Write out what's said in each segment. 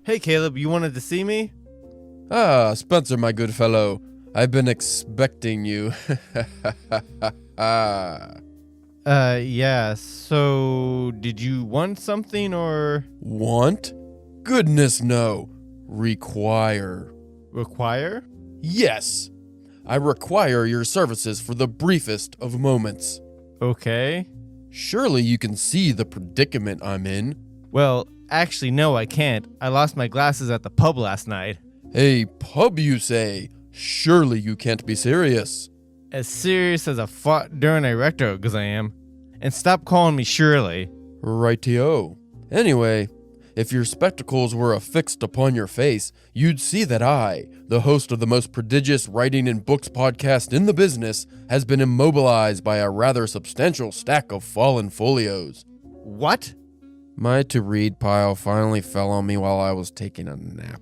Hey, Caleb, you wanted to see me? Ah, Spencer, my good fellow. I've been expecting you. Yeah, so did you want something or Want? Goodness, no. Require. require? Yes. I require your services for the briefest of moments. Okay. Surely you can see the predicament I'm in. Well, actually, no, I can't. I lost my glasses at the pub last night. A pub, you say? Surely you can't be serious. As serious as a fought during a recto, 'cause I am. And stop calling me Shirley. Rightio. Anyway, if your spectacles were affixed upon your face, you'd see that I, the host of the most prodigious writing and books podcast in the business, has been immobilized by a rather substantial stack of fallen folios. What? My to-read pile finally fell on me while I was taking a nap.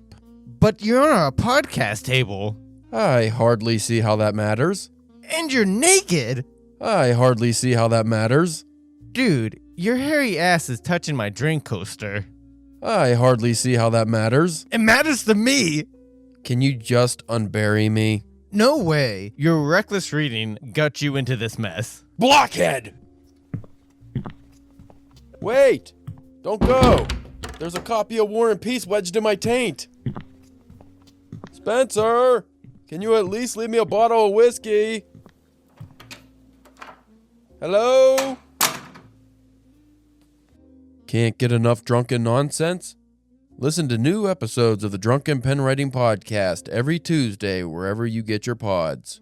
But you're on a podcast table. I hardly see how that matters. And you're naked. I hardly see how that matters. Dude, your hairy ass is touching my drink coaster. I hardly see how that matters. It matters to me. Can you just unbury me? No way. Your reckless reading got you into this mess. Blockhead! Wait! Don't go! There's a copy of War and Peace wedged in my taint. Spencer! Can you at least leave me a bottle of whiskey? Hello? Can't get enough drunken nonsense? Listen to new episodes of the Drunken Pen Writing Podcast every Tuesday wherever you get your pods.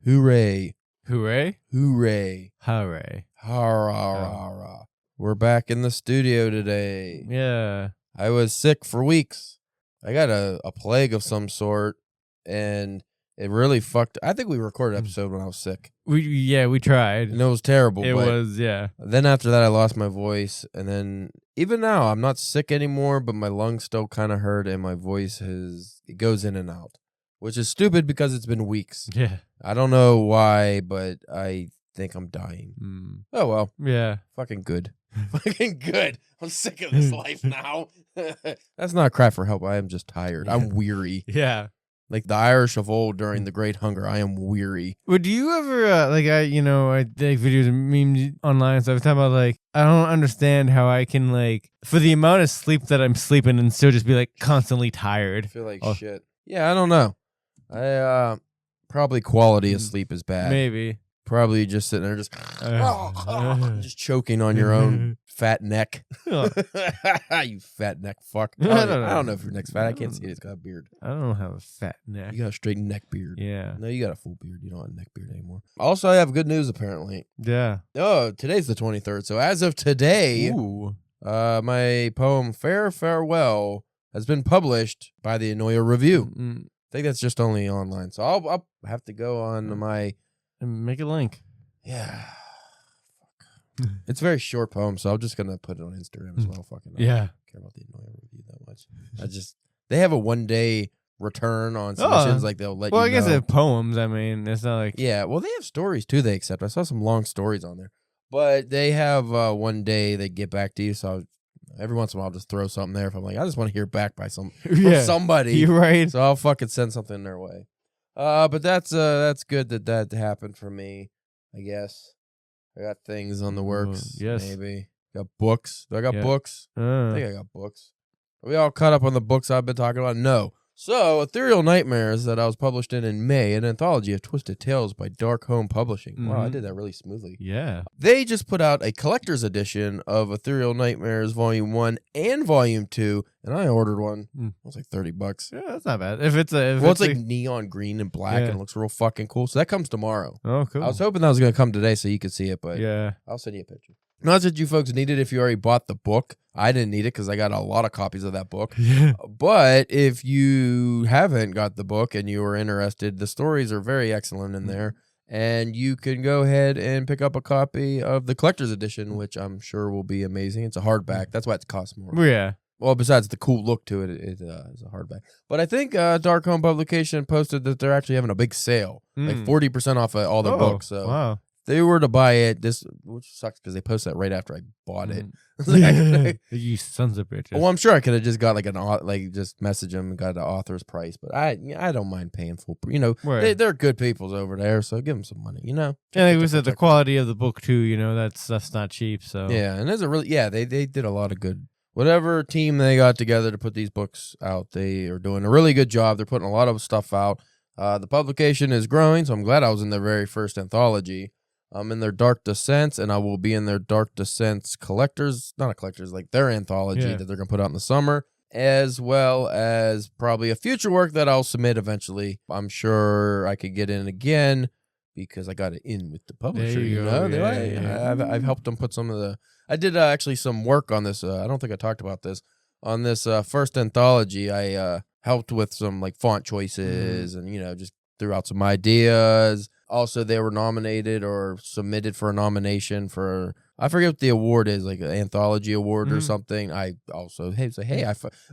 Hooray. Hooray? Hooray. Hooray. Hara. We're back in the studio today. Yeah. I was sick for weeks. I got a plague of some sort, and it really fucked. I think we recorded an episode when I was sick. We tried. And it was terrible. It but was, yeah. Then after that, I lost my voice, and then even now, I'm not sick anymore, but my lungs still kind of hurt, and my voice it goes in and out, which is stupid because it's been weeks. Yeah. I don't know why, but I think I'm dying. Oh, well. Yeah. Fucking good. Fucking good. I'm sick of this life now. That's not a cry for help. I am just tired. I'm weary. Yeah. Like the Irish of old during the Great Hunger. I am weary. Would you ever, I take videos and memes online and stuff talking about, like, I don't understand how I can, like, for the amount of sleep that I'm sleeping and still just be, like, constantly tired. I feel like shit. Yeah, I don't know. Probably quality of sleep is bad. Maybe. Probably just sitting there just choking on your own fat neck. You fat neck fuck. I don't know if your neck's fat. I can't see it. It's got a beard. I don't have a fat neck. You got a straight neck beard. Yeah. No, you got a full beard. You don't have a neck beard anymore. Also, I have good news apparently. Yeah. Oh, today's the 23rd. So as of today, Ooh. My poem Fair Farewell has been published by the Annoyer Review. I think that's just only online. So I'll have to go on my... And make a link. Yeah. Fuck. It's a very short poem, so I'm just going to put it on Instagram as well. Fucking yeah. I don't care about the Annoyer Review that much. They have a 1-day return on submissions. Like they'll let you know. Well, I guess they have poems. I mean, it's not like... Yeah, well, they have stories too they accept. I saw some long stories on there. But they have 1 day they get back to you, so every once in a while I'll just throw something there if I'm like, I just want to hear back by from somebody. You're right. So I'll fucking send something their way. But that's good that happened for me, I guess. I got things on the works. Yes. Maybe. Got books. Do I got Yeah. books? I think I got books. Are we all caught up on the books I've been talking about? No. So, Ethereal Nightmares that I was published in May, an anthology of twisted tales by Dark Home Publishing. Wow, I did that really smoothly. Yeah. They just put out a collector's edition of Ethereal Nightmares Volume 1 and Volume 2, and I ordered one. It was like $30. Yeah, that's not bad. If it's like neon green and black and it looks real fucking cool. So that comes tomorrow. Oh, cool. I was hoping that was going to come today so you could see it, but I'll send you a picture. Not that you folks need it if you already bought the book. I didn't need it because I got a lot of copies of that book. Yeah. But if you haven't got the book and you are interested, the stories are very excellent in there. And you can go ahead and pick up a copy of the collector's edition, which I'm sure will be amazing. It's a hardback. That's why it costs more. Yeah. Well, besides the cool look to it, it's a hardback. But I think Dark Home Publication posted that they're actually having a big sale, like 40% off of all their books. So wow. they were to buy it, which sucks because they posted that right after I bought it. You sons of bitches. Well, I'm sure I could have just got just message them and got the author's price, but I don't mind paying full. They're good peoples over there, so give them some money. And like we said, the quality of the book too. That stuff's not cheap. So yeah, and there's they did a lot of good. Whatever team they got together to put these books out, they are doing a really good job. They're putting a lot of stuff out. The publication is growing, so I'm glad I was in their very first anthology. I'm in their Dark Descents, and I will be in their Dark Descents their anthology that they're going to put out in the summer, as well as probably a future work that I'll submit eventually. I'm sure I could get in again because I got it in with the publisher. I've helped them put some of the... I did actually some work on this. I don't think I talked about this. On this first anthology, I helped with some like font choices and, just threw out some ideas. Also, they were nominated or submitted for a nomination for, I forget what the award is, like an anthology award or something. I also,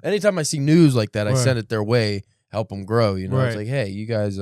anytime I see news like that, I send it their way, help them grow. It's like, hey, you guys,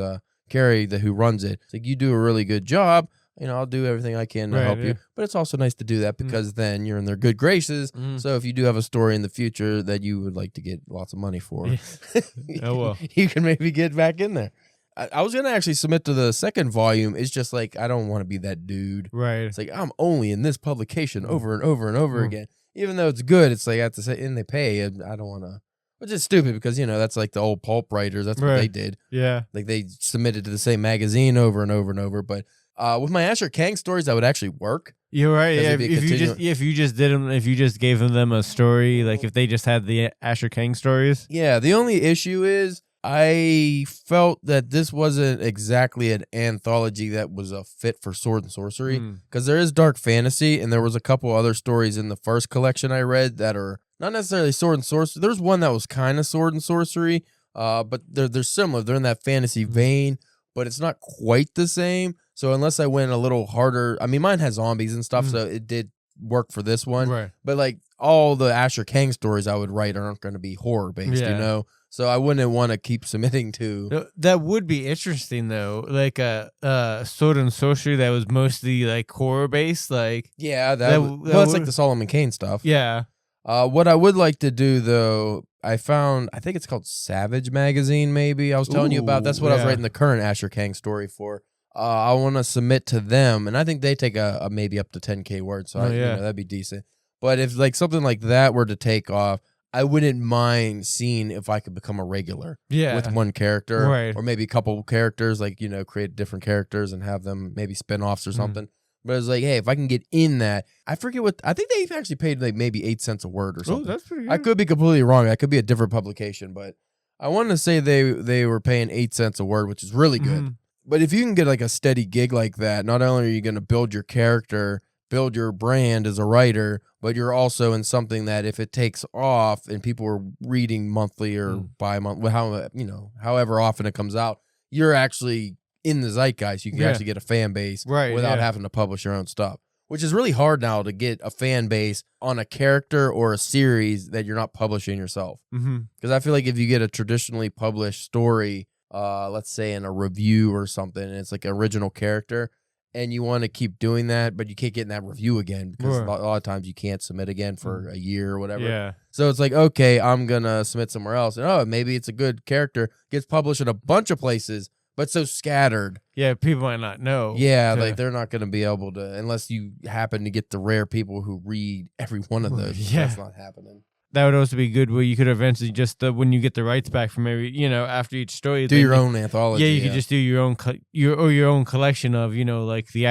Carrie, who runs it, it's like, you do a really good job. I'll do everything I can to help you. But it's also nice to do that because then you're in their good graces. So if you do have a story in the future that you would like to get lots of money for, you can maybe get back in there. I was going to actually submit to the second volume. It's just like, I don't want to be that dude. Right. It's like, I'm only in this publication over and over and over again. Even though it's good, it's like, I have to say, and they pay. I don't want to. Which is stupid because, that's like the old pulp writers. That's what they did. Yeah. Like they submitted to the same magazine over and over and over. But with my Asher Kang stories, that would actually work. You're right. Yeah, if you just gave them a story, like if they just had the Asher Kang stories. Yeah. The only issue is I felt that this wasn't exactly an anthology that was a fit for sword and sorcery because there is dark fantasy and there was a couple other stories in the first collection I read that are not necessarily sword and sorcery. There's one that was kind of sword and sorcery, but they're similar. They're in that fantasy vein, but it's not quite the same. So unless I went a little harder, I mean, mine has zombies and stuff, so it did work for this one. Right. But like all the Asher Kang stories I would write aren't going to be horror based, So I wouldn't want to keep submitting to. That would be interesting though, like a sword and sorcery that was mostly like horror based, like it's like the Solomon Kane stuff. Yeah. What I would like to do though, I think it's called Savage Magazine. Maybe I was telling you about. That's what I was writing the current Asher Kang story for. I want to submit to them, and I think they take a maybe up to 10K words, so that'd be decent. But if like something like that were to take off, I wouldn't mind seeing if I could become a regular with one character or maybe a couple characters, like, create different characters and have them maybe spin-offs or something. But it's like, hey, if I can get in that, I forget I think they actually paid like maybe 8 cents a word or something. Oh, that's pretty good. I could be completely wrong. That could be a different publication, but I wanted to say they were paying 8 cents a word, which is really good. But if you can get like a steady gig like that, not only are you going to build your character, build your brand as a writer, but you're also in something that if it takes off and people are reading monthly or bi-monthly, however often it comes out, you're actually in the zeitgeist. You can actually get a fan base without having to publish your own stuff, which is really hard now to get a fan base on a character or a series that you're not publishing yourself. Because I feel like if you get a traditionally published story, let's say in a review or something, and it's like an original character, and you want to keep doing that, but you can't get in that review again because a lot of times you can't submit again for a year or whatever. Yeah. So it's like, okay, I'm going to submit somewhere else. And maybe it's a good character, gets published in a bunch of places, but so scattered. Yeah, people might not know. Yeah, like they're not going to be able to, unless you happen to get the rare people who read every one of those. That's not happening. That would also be good where you could eventually just, when you get the rights back from every, after each story. Do your own anthology. Yeah, you could just do your own your own collection of, like the,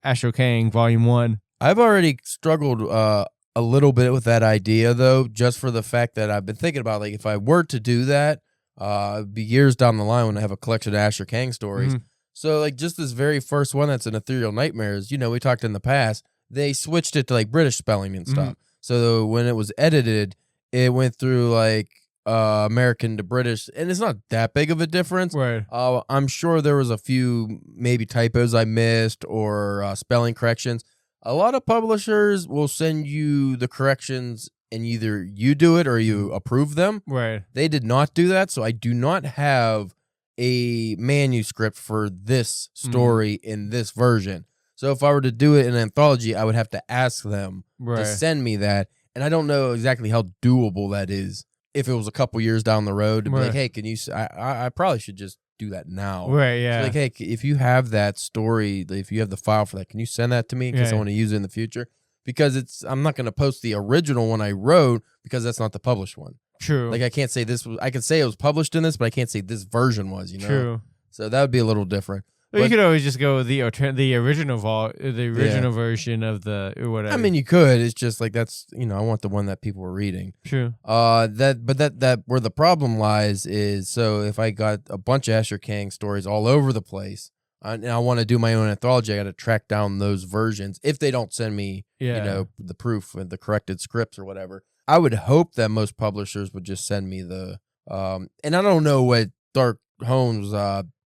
Asher Kang Volume 1. I've already struggled a little bit with that idea, though, just for the fact that I've been thinking about, like, if I were to do that, it'd be years down the line when I have a collection of Asher Kang stories. So, like, just this very first one that's in Ethereal Nightmares, we talked in the past, they switched it to, like, British spelling and stuff. So when it was edited, it went through like American to British, and it's not that big of a difference. Right. I'm sure there was a few maybe typos I missed or spelling corrections. A lot of publishers will send you the corrections, and either you do it or you approve them. Right. They did not do that, so I do not have a manuscript for this story in this version. So if I were to do it in an anthology, I would have to ask them to Right. send me that. And I don't know exactly how doable that is. If it was a couple years down the road, to be Right. like, hey, can you? I probably should just do that now. Right. So Yeah. like, hey, if you have that story, if you have the file for that, can you send that to me in case I Yeah. want to use it in the future? Because I'm not going to post the original one I wrote because that's not the published one. True. Like I can't say this was. I can say it was published in this, but I can't say this version was. You know. True. So that would be a little different. Well, you But- could always just go with the original version of the or whatever. I mean, you could. It's just like that's I want the one that people were reading. True. That where the problem lies is so if I got a bunch of Asher Kang stories all over the place, and I want to do my own anthology, I got to track down those versions if they don't send me, the proof and the corrected scripts or whatever. I would hope that most publishers would just send me the, and I don't know what Dark Homes,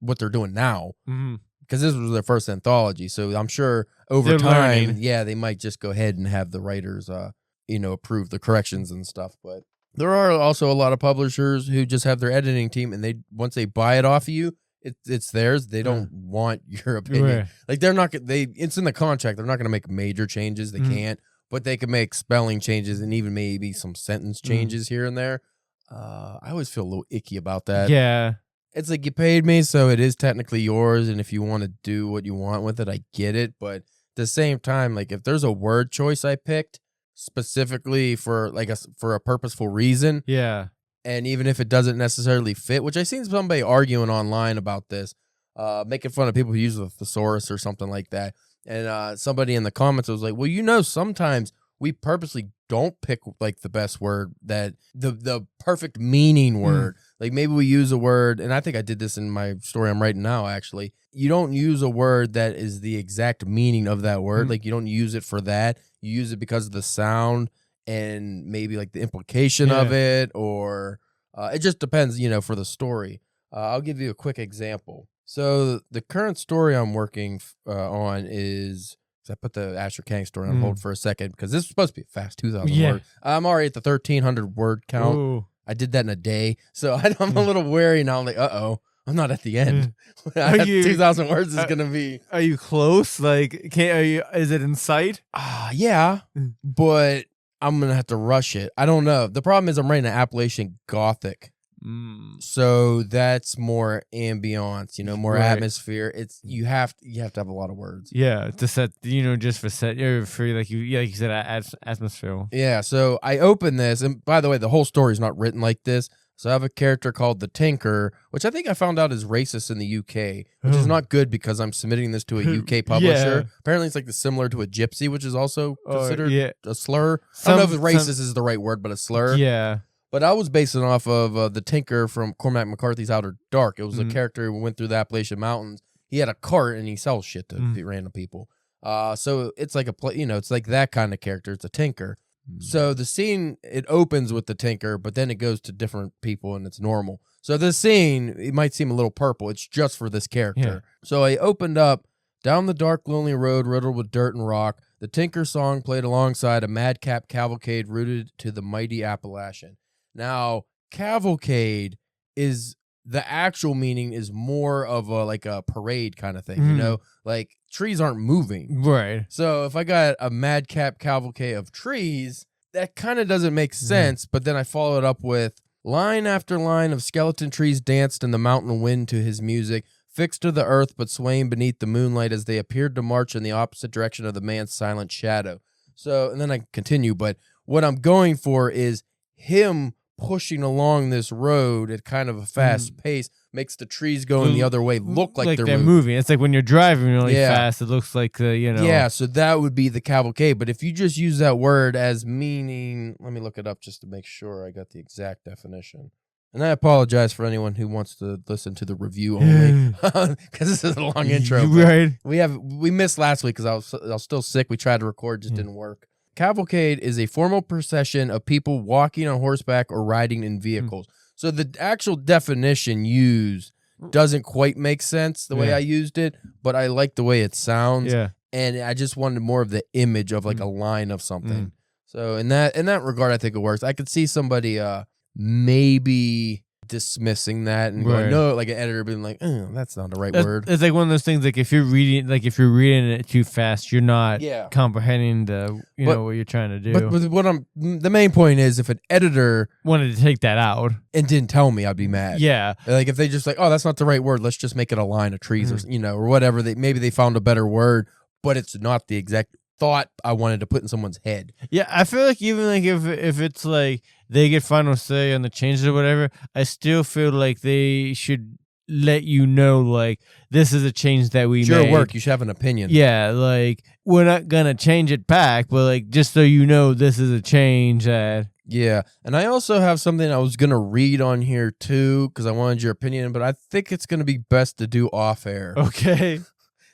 what they're doing now. Mm-hmm. Because this was their first anthology, so I'm sure over They're time, learning. they might just go ahead and have the writers, approve the corrections and stuff. But there are also a lot of publishers who just have their editing team, and once they buy it off of you, it's theirs. They don't want your opinion. Right. Like they're not. It's in the contract. They're not going to make major changes. They can't, but they can make spelling changes and even maybe some sentence changes here and there. I always feel a little icky about that. Yeah. It's like you paid me, so it is technically yours, and if you want to do what you want with it, I get it. But at the same time, like if there's a word choice I picked specifically for for a purposeful reason, Yeah. and even if it doesn't necessarily fit, which I seen somebody arguing online about this, making fun of people who use the thesaurus or something like that, and somebody in the comments was like, "Well, sometimes we purposely don't pick like the best word, that the perfect meaning word. Like maybe we use a word, and I think I did this in my story I'm writing now, actually. You don't use a word that is the exact meaning of that word. Like you don't use it for that. You use it because of the sound and maybe like the implication of it, or it just depends, for the story. I'll give you a quick example. So the current story I'm working on is, I put the Asher Kang story on hold for a second because this is supposed to be a fast 2,000 words. I'm already at the 1,300 word count. Ooh. I did that in a day, so I'm a little wary now. I'm like, I'm not at the end. 2,000 words is gonna be. Are you close? Like, is it in sight? Yeah, but I'm gonna have to rush it. I don't know. The problem is I'm writing an Appalachian Gothic. So that's more ambiance, more atmosphere. It's you have to have a lot of words. Yeah, to set, just for like you said, atmosphere. Yeah. So I open this, and by the way, the whole story is not written like this. So I have a character called the Tinker, which I think I found out is racist in the UK, which is not good because I'm submitting this to a UK publisher. Apparently, it's like similar to a gypsy, which is also considered a slur. I don't know if racist is the right word, but a slur. Yeah. But I was basing off of the Tinker from Cormac McCarthy's Outer Dark. It was a character who went through the Appalachian Mountains. He had a cart and he sells shit to random people. So it's like it's like that kind of character. It's a Tinker. So the scene, it opens with the Tinker, but then it goes to different people and it's normal. So the scene, it might seem a little purple. It's just for this character. Yeah. So I opened up, down the dark, lonely road riddled with dirt and rock. The Tinker song played alongside a madcap cavalcade rooted to the mighty Appalachian. Now, cavalcade is the actual meaning is more of a parade kind of thing, like trees aren't moving. Right. So if I got a madcap cavalcade of trees, that kind of doesn't make sense. But then I follow it up with line after line of skeleton trees danced in the mountain wind to his music, fixed to the earth but swaying beneath the moonlight as they appeared to march in the opposite direction of the man's silent shadow. So, and then I continue, but what I'm going for is him pushing along this road at kind of a fast pace makes the trees going the other way look like they're moving. It's like when you're driving really fast, it looks like Yeah, so that would be the cavalcade. But if you just use that word as meaning, let me look it up just to make sure I got the exact definition. And I apologize for anyone who wants to listen to the review only, because this is a long intro. Right. We missed last week because I was still sick. We tried to record, just didn't work. Cavalcade is a formal procession of people walking on horseback or riding in vehicles. So the actual definition used doesn't quite make sense the way I used it, but I like the way it sounds. Yeah. And I just wanted more of the image of like a line of something. So in that regard, I think it works. I could see somebody maybe dismissing that and going, no, like an editor being like, that's not the right word. It's like one of those things. Like if you're reading it too fast, you're not comprehending what you're trying to do. But the main point is, if an editor wanted to take that out and didn't tell me, I'd be mad. Yeah, like if they just like, oh, that's not the right word. Let's just make it a line of trees or whatever. Maybe they found a better word, but it's not the exact thought I wanted to put in someone's head. Yeah, I feel like even like if it's like they get final say on the changes or whatever, I still feel like they should let you know, like, this is a change that we made. Your work, you should have an opinion. Yeah, like, we're not gonna change it back, but like, just so you know, this is a change that... Yeah, and I also have something I was gonna read on here too, because I wanted your opinion, but I think it's gonna be best to do off air. Okay.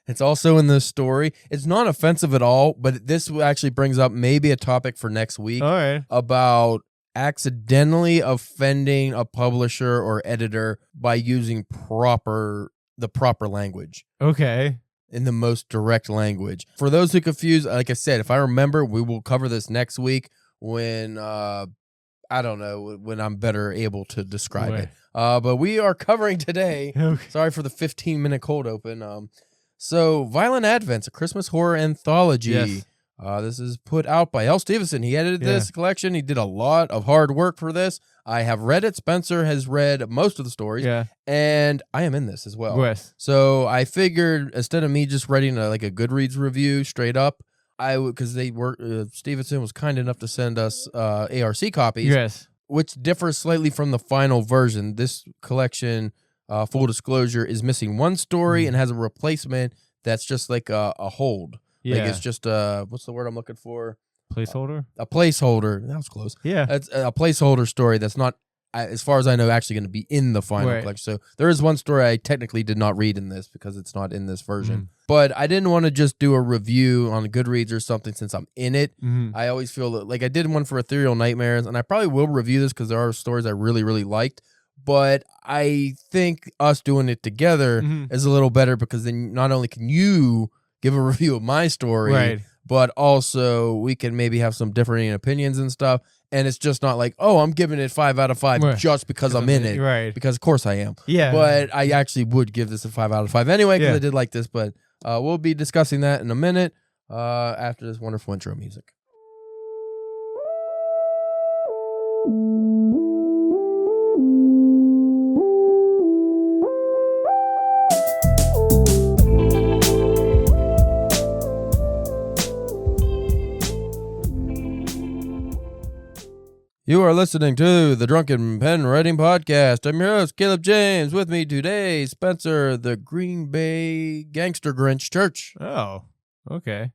It's also in this story. It's not offensive at all, but this actually brings up maybe a topic for next week. All right. About accidentally offending a publisher or editor by using the proper language. Okay. In the most direct language. For those who confuse, like I said, if I remember, we will cover this next week when I don't know, when I'm better able to describe it. But we are covering today. Okay. Sorry for the 15-minute cold open. So, Violent Advents, a Christmas horror anthology. Yes. This is put out by L. Stevenson. He edited this collection. He did a lot of hard work for this. I have read it. Spencer has read most of the stories. Yeah. And I am in this as well. Yes. So, I figured instead of me just writing a Goodreads review straight up, I would, because Stevenson was kind enough to send us ARC copies. Yes. Which differs slightly from the final version. This collection... full disclosure, is missing one story and has a replacement that's just like a hold. Yeah. Like it's just what's the word I'm looking for? Placeholder? A placeholder. That was close. Yeah. It's a placeholder story that's not, as far as I know, actually going to be in the final collection. So there is one story I technically did not read in this because it's not in this version. But I didn't want to just do a review on Goodreads or something since I'm in it. I always feel like I did one for Ethereal Nightmares, and I probably will review this because there are stories I really, really liked. But I think us doing it together is a little better because then not only can you give a review of my story, but also we can maybe have some differing opinions and stuff. And it's just not like, oh, I'm giving it 5 out of 5 just because I'm in it. Right. Because of course I am. Yeah. But I actually would give this a 5 out of 5 anyway because I did like this. But we'll be discussing that in a minute after this wonderful intro music. You are listening to the Drunken Pen Writing Podcast. I'm your host, Caleb James. With me today, Spencer, the Green Bay Gangster Grinch Church. Oh, okay.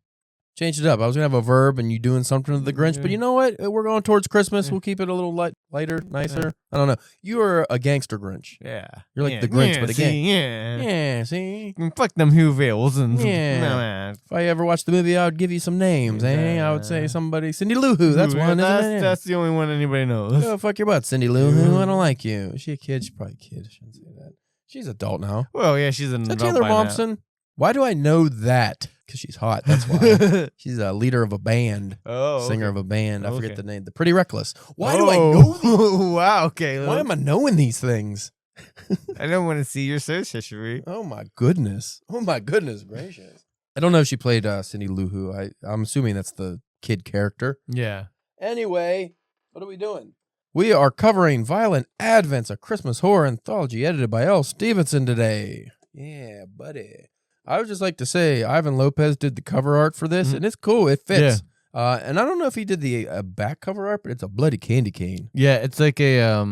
Changed it up. I was going to have a verb and you doing something to the Grinch, but you know what? We're going towards Christmas. We'll keep it a little lighter, nicer. I don't know. You are a gangster Grinch. Yeah. You're like the Grinch, but again. Yeah, see? Fuck them Whoville's. Yeah. If I ever watched the movie, I would give you some names, I would say somebody. Cindy Lou Who. That's one, isn't it? That's the only one anybody knows. Oh, fuck your butt, Cindy Lou Who. I don't like you. Is she a kid? She's probably a kid. I shouldn't say that. She's adult now. Well, yeah, she's an adult. Taylor Momsen? Why do I know that? Because she's hot. That's why. She's a leader of a band. Oh, singer of a band. I forget the name. The Pretty Reckless. Why do I know these? Wow, okay. Why am I knowing these things? I don't want to see your search history. Oh my goodness. Oh my goodness gracious. I don't know if she played Cindy Lou Who. I'm assuming that's the kid character. Yeah. Anyway, what are we doing? We are covering Violent Advents, a Christmas horror anthology edited by L. Stevenson today. Yeah, buddy. I would just like to say Ivan Lopez did the cover art for this, and it's cool. It fits. Yeah. And I don't know if he did the back cover art, but it's a bloody candy cane. Yeah, it's like a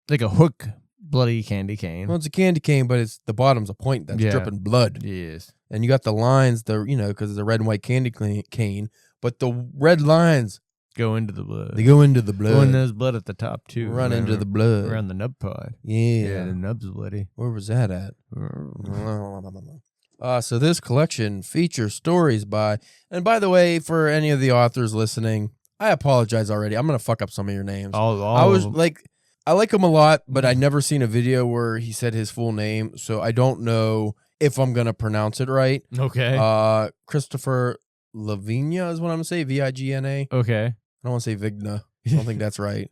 hook bloody candy cane. Well, it's a candy cane, but it's the bottom's a point that's dripping blood. Yes. And you got the lines, because it's a red and white candy cane, but the red lines go into the blood. They go into the blood. Oh, and there's blood at the top too. Run into the blood. Around the nub pod. Yeah, the nub's bloody. Where was that at? So this collection features stories by, and by the way, for any of the authors listening, I apologize already. I'm gonna fuck up some of your names. I was like, I like him a lot, but I never seen a video where he said his full name, so I don't know if I'm gonna pronounce it right. Okay. Christopher Lavinia is what I'm gonna say. Vigna. Okay. I don't want to say Vigna. I don't think that's right.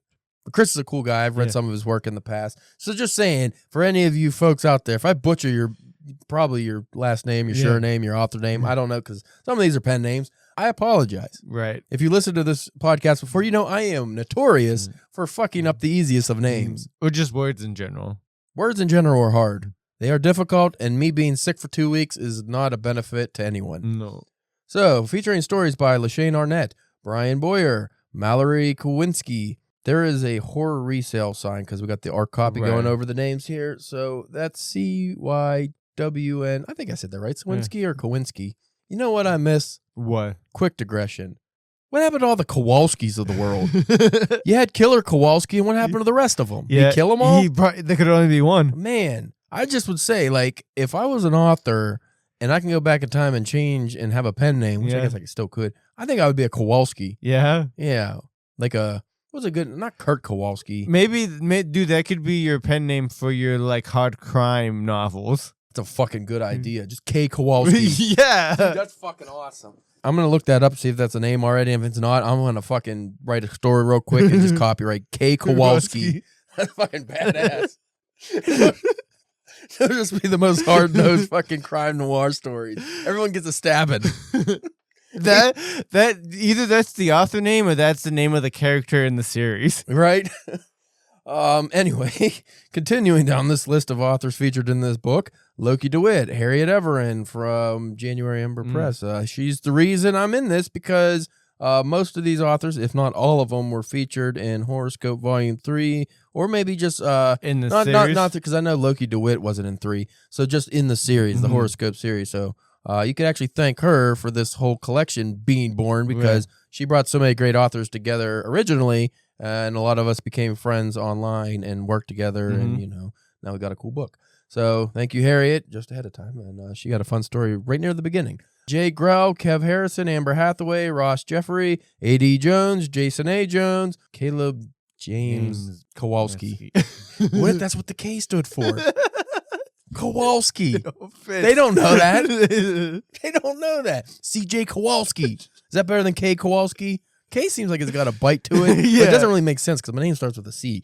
But Chris is a cool guy. I've read some of his work in the past. So just saying, for any of you folks out there, if I butcher your last name, your surname, your author name, I don't know, because some of these are pen names, I apologize. Right. If you listen to this podcast before, you know I am notorious for fucking up the easiest of names. Or just words in general. Words in general are hard. They are difficult, and me being sick for 2 weeks is not a benefit to anyone. No. So, featuring stories by LaShane Arnett, Brian Boyer, Mallory Kowinski. There is a horror resale sign because we got the art copy going over the names here. So that's CYWN. I think I said that right. Swinski or Kowinski. You know what I miss? What? Quick digression. What happened to all the Kowalskis of the world? You had Killer Kowalski, and what happened to the rest of them? Did he kill them all? There could only be one. Man, I just would say, like, if I was an author and I can go back in time and change and have a pen name, which I guess I still could, I think I would be a Kowalski. Yeah? Yeah. Like what's a good, not Kurt Kowalski. Maybe, dude, that could be your pen name for your, like, hard crime novels. It's a fucking good idea. Just K. Kowalski. Yeah. Dude, that's fucking awesome. I'm going to look that up, see if that's a name already. If it's not, I'm going to fucking write a story real quick and just copyright K. Kowalski. That's fucking badass. That'll just be the most hard-nosed fucking crime noir stories. Everyone gets a stabbing. that either that's the author name or that's the name of the character in the series. Right? Anyway, continuing down this list of authors featured in this book, Loki DeWitt, Harriet Everin from January Ember Press. She's the reason I'm in this because most of these authors, if not all of them, were featured in Horoscope Volume 3, or maybe just in the series. Not because I know Loki DeWitt wasn't in 3, so just in the series, the Horoscope series. So you could actually thank her for this whole collection being born because she brought so many great authors together originally, and a lot of us became friends online and worked together, and now we got a cool book. So thank you, Harriet, just ahead of time, and she got a fun story right near the beginning. Jay Grell, Kev Harrison, Amber Hathaway, Ross Jeffrey, A.D. Jones, Jason A. Jones, Caleb James Kowalski. What if that's what the K stood for? Kowalski. They don't know that. They don't know that. C.J. Kowalski. Is that better than K. Kowalski? K seems like it's got a bite to it. But it doesn't really make sense because my name starts with a C.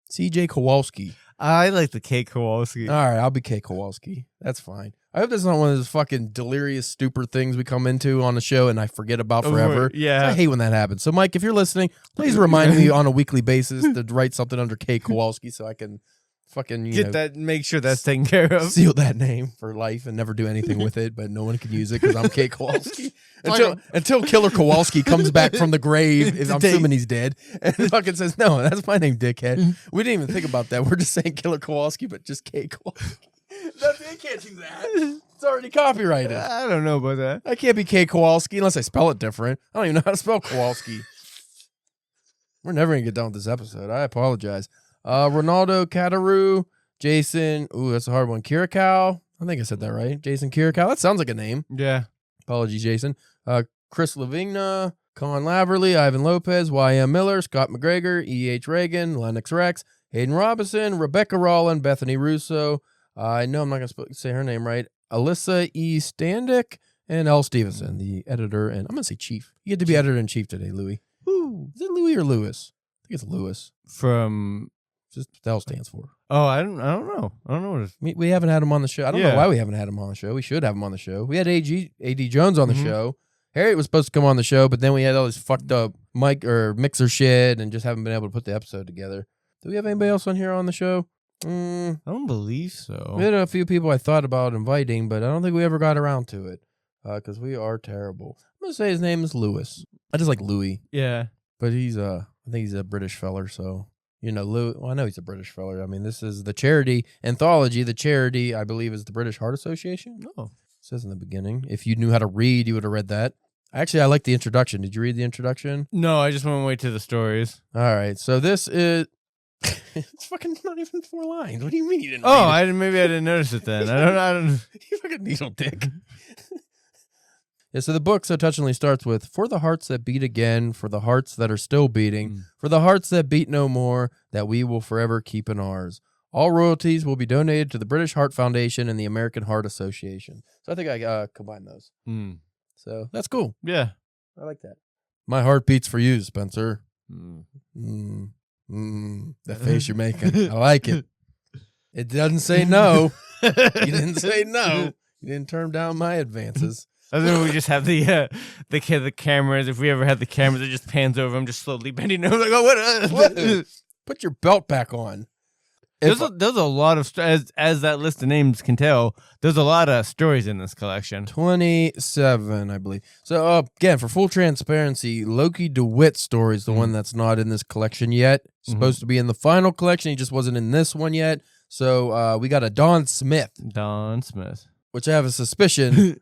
C.J. Kowalski. I like the K. Kowalski. All right, I'll be K. Kowalski. That's fine. I hope that's not one of those fucking delirious, stupid things we come into on the show and I forget about forever. Yeah. I hate when that happens. So, Mike, if you're listening, please remind me on a weekly basis to write something under K. Kowalski so I can fucking get that, make sure that's taken care of. Seal that name for life and never do anything with it, but no one can use it because I'm K. Kowalski. Until Killer Kowalski comes back from the grave, if I'm assuming he's dead, and fucking says, no, that's my name, dickhead. We didn't even think about that. We're just saying Killer Kowalski, but just K. Kowalski. They can't do that. It's already copyrighted. I don't know about that. I can't be K. Kowalski unless I spell it different. I don't even know how to spell Kowalski. We're never going to get done with this episode. I apologize. Ronaldo Kataru, Jason, that's a hard one. Kirikow. I think I said that right. Jason Kirikow. That sounds like a name. Yeah. Apologies, Jason. Chris Lavigna, Con Laverly, Ivan Lopez, Y.M. Miller, Scott McGregor, E.H. Reagan, Lennox Rex, Hayden Robinson, Rebecca Rollin, Bethany Russo. I know I'm not going to say her name right. Alyssa E. Standick, and L. Stevenson, the editor, and I'm going to say chief. You get to be editor-in-chief today, Louis. Ooh. Is it Louis or Lewis? I think it's Lewis. From... Just what the L stands for. Oh, I don't know. I don't know what it's... We haven't had him on the show. I don't know why we haven't had him on the show. We should have him on the show. We had A.D. Jones on the show. Harriet was supposed to come on the show, but then we had all this fucked up mic or mixer shit and just haven't been able to put the episode together. Do we have anybody else on here on the show? I don't believe so. We had a few people I thought about inviting, but I don't think we ever got around to it because we are terrible. I'm going to say his name is Lewis. I just like Louis. Yeah. But he's I think he's a British feller, so... Louis, well, I know he's a British feller. I mean, this is the charity anthology. The charity, I believe, is the British Heart Association. Oh, it says in the beginning. If you knew how to read, you would have read that. Actually, I like the introduction. Did you read the introduction? No, I just went to wait to the stories. All right. So this is... it's fucking not even 4 lines. What do you mean you didn't read it? Maybe I didn't notice it then. I don't... You fucking needle dick. Yeah, so the book so touchingly starts with, for the hearts that beat again, for the hearts that are still beating, for the hearts that beat no more, that we will forever keep in ours. All royalties will be donated to the British Heart Foundation and the American Heart Association. So I think I combined those. So that's cool. Yeah. I like that. My heart beats for you, Spencer. That face you're making. I like it. It doesn't say no. You didn't say no. You didn't turn down my advances. I think we just have the cameras. If we ever had the cameras, it just pans over. I'm just slowly bending over. Like, oh, what? Put your belt back on. There's a lot of as that list of names can tell. There's a lot of stories in this collection. 27, I believe. So again, for full transparency, Loki DeWitt's story is the one that's not in this collection yet. Supposed to be in the final collection. He just wasn't in this one yet. So we got a Don Smith. Which I have a suspicion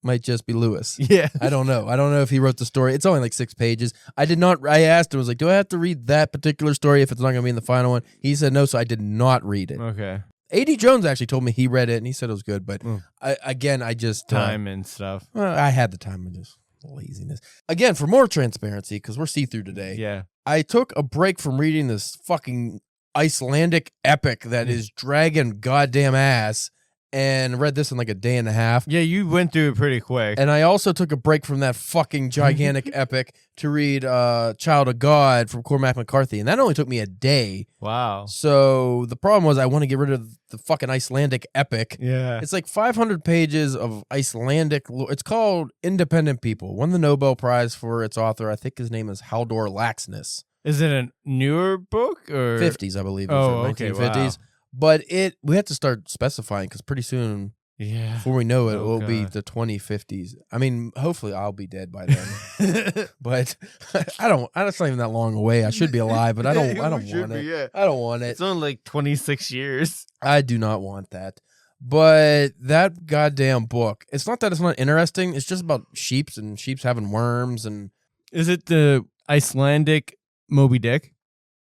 might just be Lewis. Yeah. I don't know. I don't know if he wrote the story. It's only like 6 pages. I asked him, I was like, do I have to read that particular story if it's not going to be in the final one? He said no, so I did not read it. Okay. A.D. Jones actually told me he read it, and he said it was good, but I just... time and stuff. Well, I had the time and just laziness. Again, for more transparency, because we're see-through today, yeah. I took a break from reading this fucking Icelandic epic that is dragging goddamn ass, and read this in like a day and a half. Yeah, you went through it pretty quick. And I also took a break from that fucking gigantic epic to read Child of God from Cormac McCarthy, and that only took me a day. Wow. So the problem was I want to get rid of the fucking Icelandic epic. Yeah. It's like 500 pages of Icelandic. It's called Independent People. Won the Nobel Prize for its author. I think his name is Halldór Laxness. Is it a newer book or 50s, I believe. Oh, okay. 1950s. Wow. But we have to start specifying because pretty soon, before we know it, it will be the 2050s. I mean, hopefully I'll be dead by then. But it's not even that long away. I should be alive, but I don't want it. Yeah. I don't want it. It's only like 26 years. I do not want that. But that goddamn book, it's not that it's not interesting. It's just about sheeps and sheeps having worms. And is it the Icelandic Moby Dick?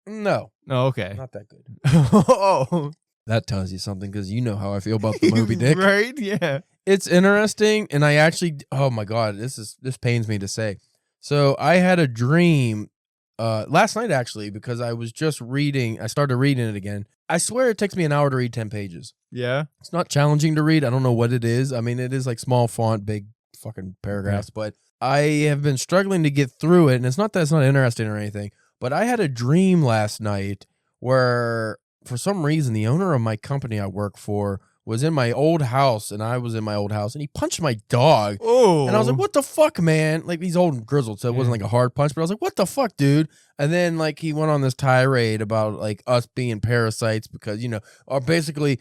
No. Oh, okay. Not that good. Oh. That tells you something because you know how I feel about the Moby Dick. Right? Yeah. It's interesting, and I actually, oh my God, this pains me to say. So I had a dream last night, actually, because I was just reading. I started reading it again. I swear it takes me an hour to read 10 pages. Yeah. It's not challenging to read. I don't know what it is. I mean, it is like small font, big fucking paragraphs, but I have been struggling to get through it, and it's not that it's not interesting or anything, but I had a dream last night where, for some reason, the owner of my company I work for was in my old house, and I was in my old house, and he punched my dog. Oh. And I was like, what the fuck, man? Like, he's old and grizzled, so it wasn't like a hard punch, but I was like, what the fuck, dude? And then, like, he went on this tirade about, like, us being parasites because, or basically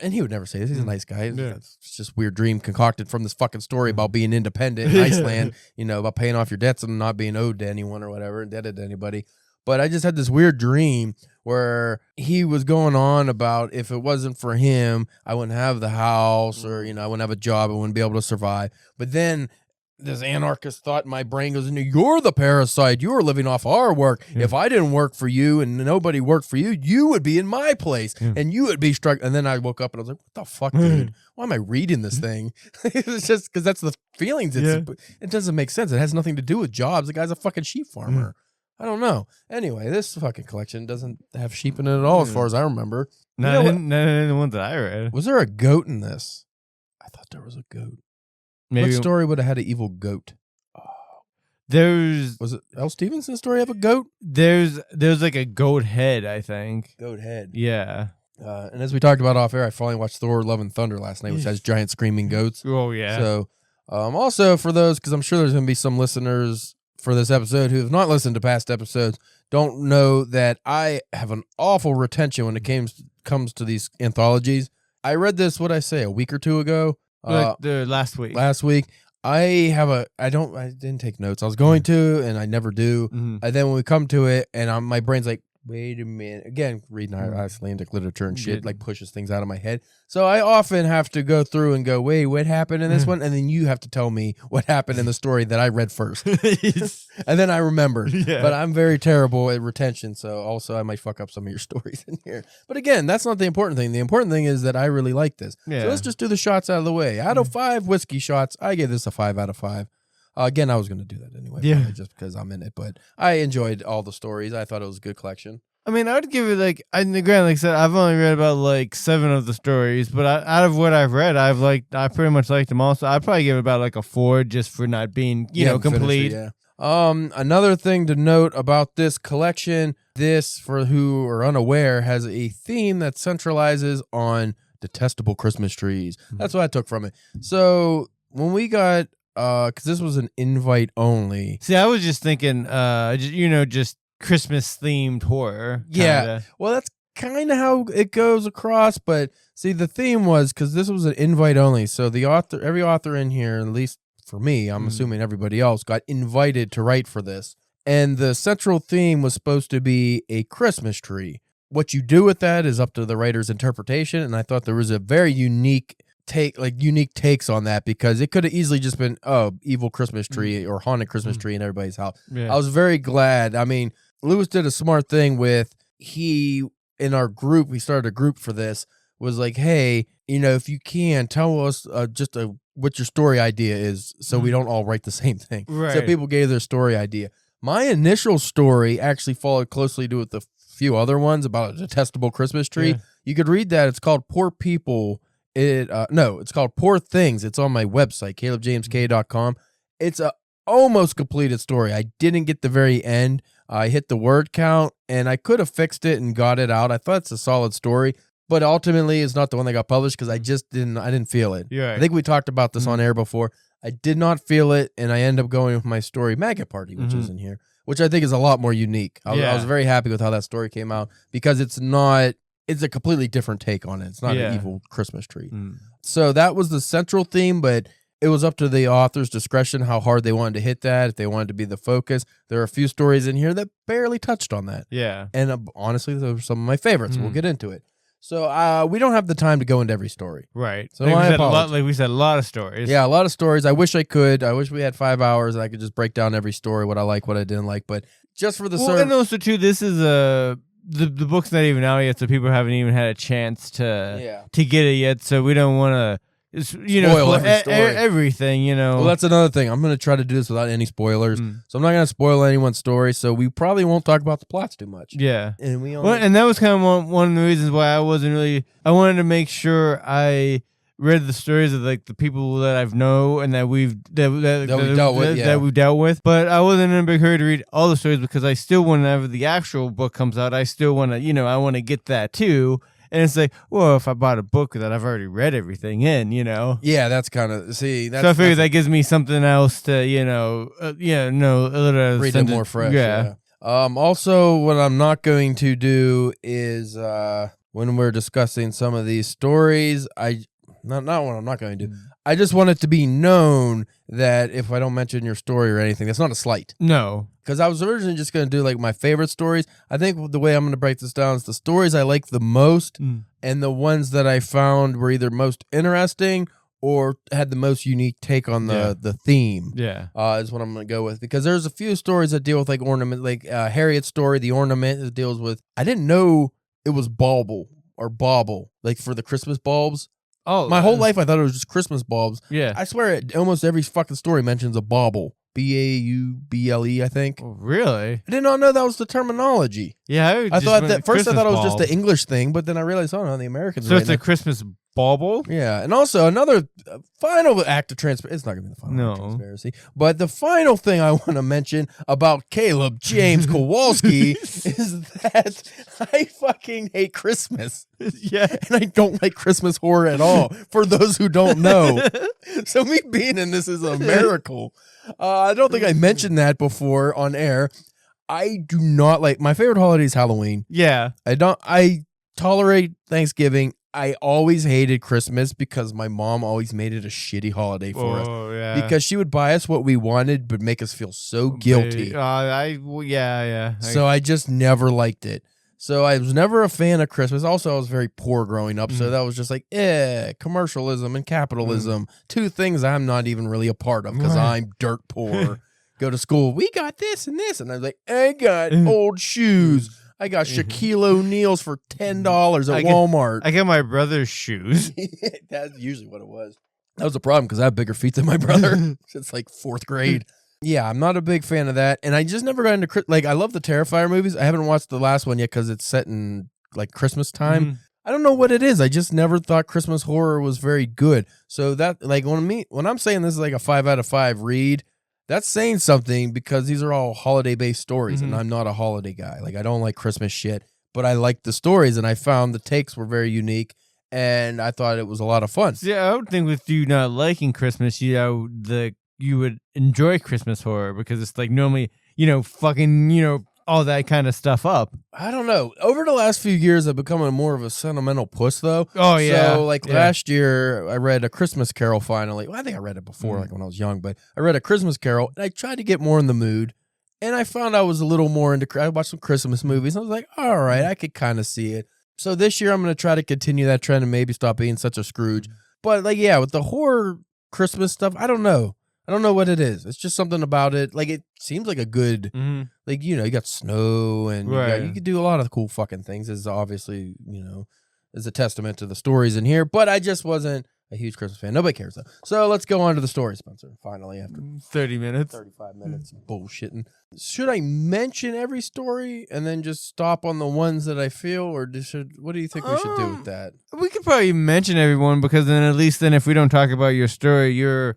and he would never say this. He's a nice guy. Yeah. It's just a weird dream concocted from this fucking story about being independent in Iceland, about paying off your debts and not being owed to anyone or whatever, indebted to anybody. But I just had this weird dream where he was going on about if it wasn't for him, I wouldn't have the house or, I wouldn't have a job. I wouldn't be able to survive. But then this anarchist thought in my brain goes, you're the parasite. You're living off our work. Yeah. If I didn't work for you and nobody worked for you, you would be in my place and you would be struck. And then I woke up and I was like, what the fuck, dude? Why am I reading this thing? It's just because that's the feelings. It doesn't make sense. It has nothing to do with jobs. The guy's a fucking sheep farmer. I don't know. Anyway, this fucking collection doesn't have sheep in it at all, as far as I remember. None of the ones that I read. Was there a goat in this? I thought there was a goat. Maybe. What story would have had an evil goat? Was it L. Stevenson's story of a goat? There's like a goat head, I think. Goat head. Yeah. And as we talked about off air, I finally watched Thor: Love and Thunder last night, which has giant screaming goats. Oh yeah. So, also for those, because I'm sure there's going to be some listeners for this episode who have not listened to past episodes, don't know that I have an awful retention when it comes to these anthologies. I read this, a week or two ago. Like the last week. I didn't take notes. I was going to, and I never do. And then when we come to it, and my brain's like, wait a minute. Again, reading Icelandic literature and shit, like pushes things out of my head. So I often have to go through and go, wait, what happened in this one? And then you have to tell me what happened in the story that I read first. And then I remember. Yeah. But I'm very terrible at retention, so also I might fuck up some of your stories in here. But again, that's not the important thing. The important thing is that I really like this. Yeah. So let's just do the shots out of the way. Out of 5 whiskey shots, I gave this a 5 out of 5. Again, I was going to do that anyway, just because I'm in it. But I enjoyed all the stories. I thought it was a good collection. I mean, I would give it like I said, I've only read about like 7 of the stories, but out of what I've read, I pretty much liked them all. So I'd probably give it about like a 4 just for not being complete. Another thing to note about this collection, this, for who are unaware, has a theme that centralizes on detestable Christmas trees. That's what I took from it. So when we got, because this was an invite only. See, I was just thinking, just Christmas themed horror. Yeah. Well, that's kind of how it goes across, but see, the theme was, because this was an invite only, so every author in here, at least for me, I'm assuming everybody else, got invited to write for this, and the central theme was supposed to be a Christmas tree. What you do with that is up to the writer's interpretation, and I thought there was a very unique takes on that, because it could have easily just been, evil Christmas tree or haunted Christmas tree in everybody's house. Yeah. I was very glad. I mean, Lewis did a smart thing with, in our group, we started a group for this, was like, hey, if you can, tell us what your story idea is, so we don't all write the same thing. Right. So people gave their story idea. My initial story actually followed closely to with the few other ones about a detestable Christmas tree. Yeah. You could read that. It's called Poor People. It's called Poor Things. It's on my website, calebjameskay.com. It's a almost completed story. I didn't get the very end. I hit the word count, and I could have fixed it and got it out. I thought it's a solid story, but ultimately it's not the one that got published, because I didn't feel it. Right. I think we talked about this on air before. I did not feel it, and I end up going with my story, Maggot Party, which is in here, which I think is a lot more unique. I was very happy with how that story came out, because it's a completely different take on it. It's not an evil Christmas tree. So that was the central theme, but it was up to the author's discretion how hard they wanted to hit that, if they wanted to be the focus. There are a few stories in here that barely touched on that. Yeah. And honestly, those are some of my favorites. We'll get into it. So we don't have the time to go into every story. Right. So like we said, a lot of stories. Yeah, a lot of stories. I wish I could. I wish we had 5 hours and I could just break down every story, what I like, what I didn't like. But just for the and also, too, this is the book's not even out yet, so people haven't even had a chance to get it yet. So we don't want to, spoil every story. Everything, Well, that's another thing. I'm going to try to do this without any spoilers. So I'm not going to spoil anyone's story. So we probably won't talk about the plots too much. Yeah. And and that was kind of one of the reasons why I wanted to make sure I read the stories of like the people that I've know and that we've dealt with. But I wasn't in a big hurry to read all the stories, because I still, whenever the actual book comes out, I still want to, I want to get that too. And it's like, well, if I bought a book that I've already read everything in, Yeah, that's kind of, so I figure that gives me something else to, a little read it more fresh. Yeah. Also, what I'm not going to do is, when we're discussing some of these stories, not what I'm not going to do. I just want it to be known that if I don't mention your story or anything, that's not a slight. No. Because I was originally just going to do like my favorite stories. I think the way I'm going to break this down is the stories I like the most and the ones that I found were either most interesting or had the most unique take on the theme. Yeah. Is what I'm going to go with. Because there's a few stories that deal with like ornament, like Harriet's story, the ornament that deals with, I didn't know it was bauble, like for the Christmas bulbs. Oh, my whole life I thought it was just Christmas bulbs. Yeah. I swear almost every fucking story mentions a bauble. Bauble, I think. Oh, really? I did not know that was the terminology. Yeah, I thought that first. I thought it was just the the English thing, but then I realized, oh no, the Americans. So it's a Christmas bauble. Yeah, and also another final act of transparency. It's not going to be the final act of transparency, but the final thing I want to mention about Caleb James Kowalski is that I fucking hate Christmas. Yeah, and I don't like Christmas horror at all. For those who don't know, so me being in this is a miracle. I don't think I mentioned that before on air. I do not like, my favorite holiday is Halloween. Yeah. I tolerate Thanksgiving. I always hated Christmas because my mom always made it a shitty holiday for us. Yeah. Because she would buy us what we wanted, but make us feel so guilty. So I just never liked it. So I was never a fan of Christmas. Also, I was very poor growing up, so that was just like, commercialism and capitalism. Two things I'm not even really a part of because I'm dirt poor. Go to school, we got this and this. And I was like, I got old shoes. I got Shaquille O'Neal's for $10 at Walmart. I got my brother's shoes. That's usually what it was. That was the problem because I have bigger feet than my brother. It's like 4th grade. Yeah, I'm not a big fan of that. And I just never got into, like, I love the Terrifier movies. I haven't watched the last one yet because it's set in, like, Christmas time. I don't know what it is. I just never thought Christmas horror was very good. So that, like, when I'm saying this is like a 5 out of 5 read, that's saying something because these are all holiday-based stories, and I'm not a holiday guy. Like, I don't like Christmas shit, but I like the stories, and I found the takes were very unique, and I thought it was a lot of fun. Yeah, I would think with you not liking Christmas, you would enjoy Christmas horror because it's like normally, fucking, all that kind of stuff up. I don't know. Over the last few years, I've become more of a sentimental puss, though. Oh, yeah. So, last year, I read A Christmas Carol finally. Well, I think I read it before, when I was young, but I read A Christmas Carol, and I tried to get more in the mood, and I found I was a little more into... I watched some Christmas movies, and I was like, all right, I could kind of see it. So this year, I'm going to try to continue that trend and maybe stop being such a Scrooge. But, with the horror Christmas stuff, I don't know. I don't know what it is. It's just something about it. Like, it seems like a good, you got snow and you could do a lot of cool fucking things. As obviously, is a testament to the stories in here. But I just wasn't a huge Christmas fan. Nobody cares, though. So let's go on to the story, Spencer. Finally, after 30 minutes. 35 minutes bullshitting. Should I mention every story and then just stop on the ones that I feel? Or what do you think we should do with that? We could probably mention everyone because then at least if we don't talk about your story, so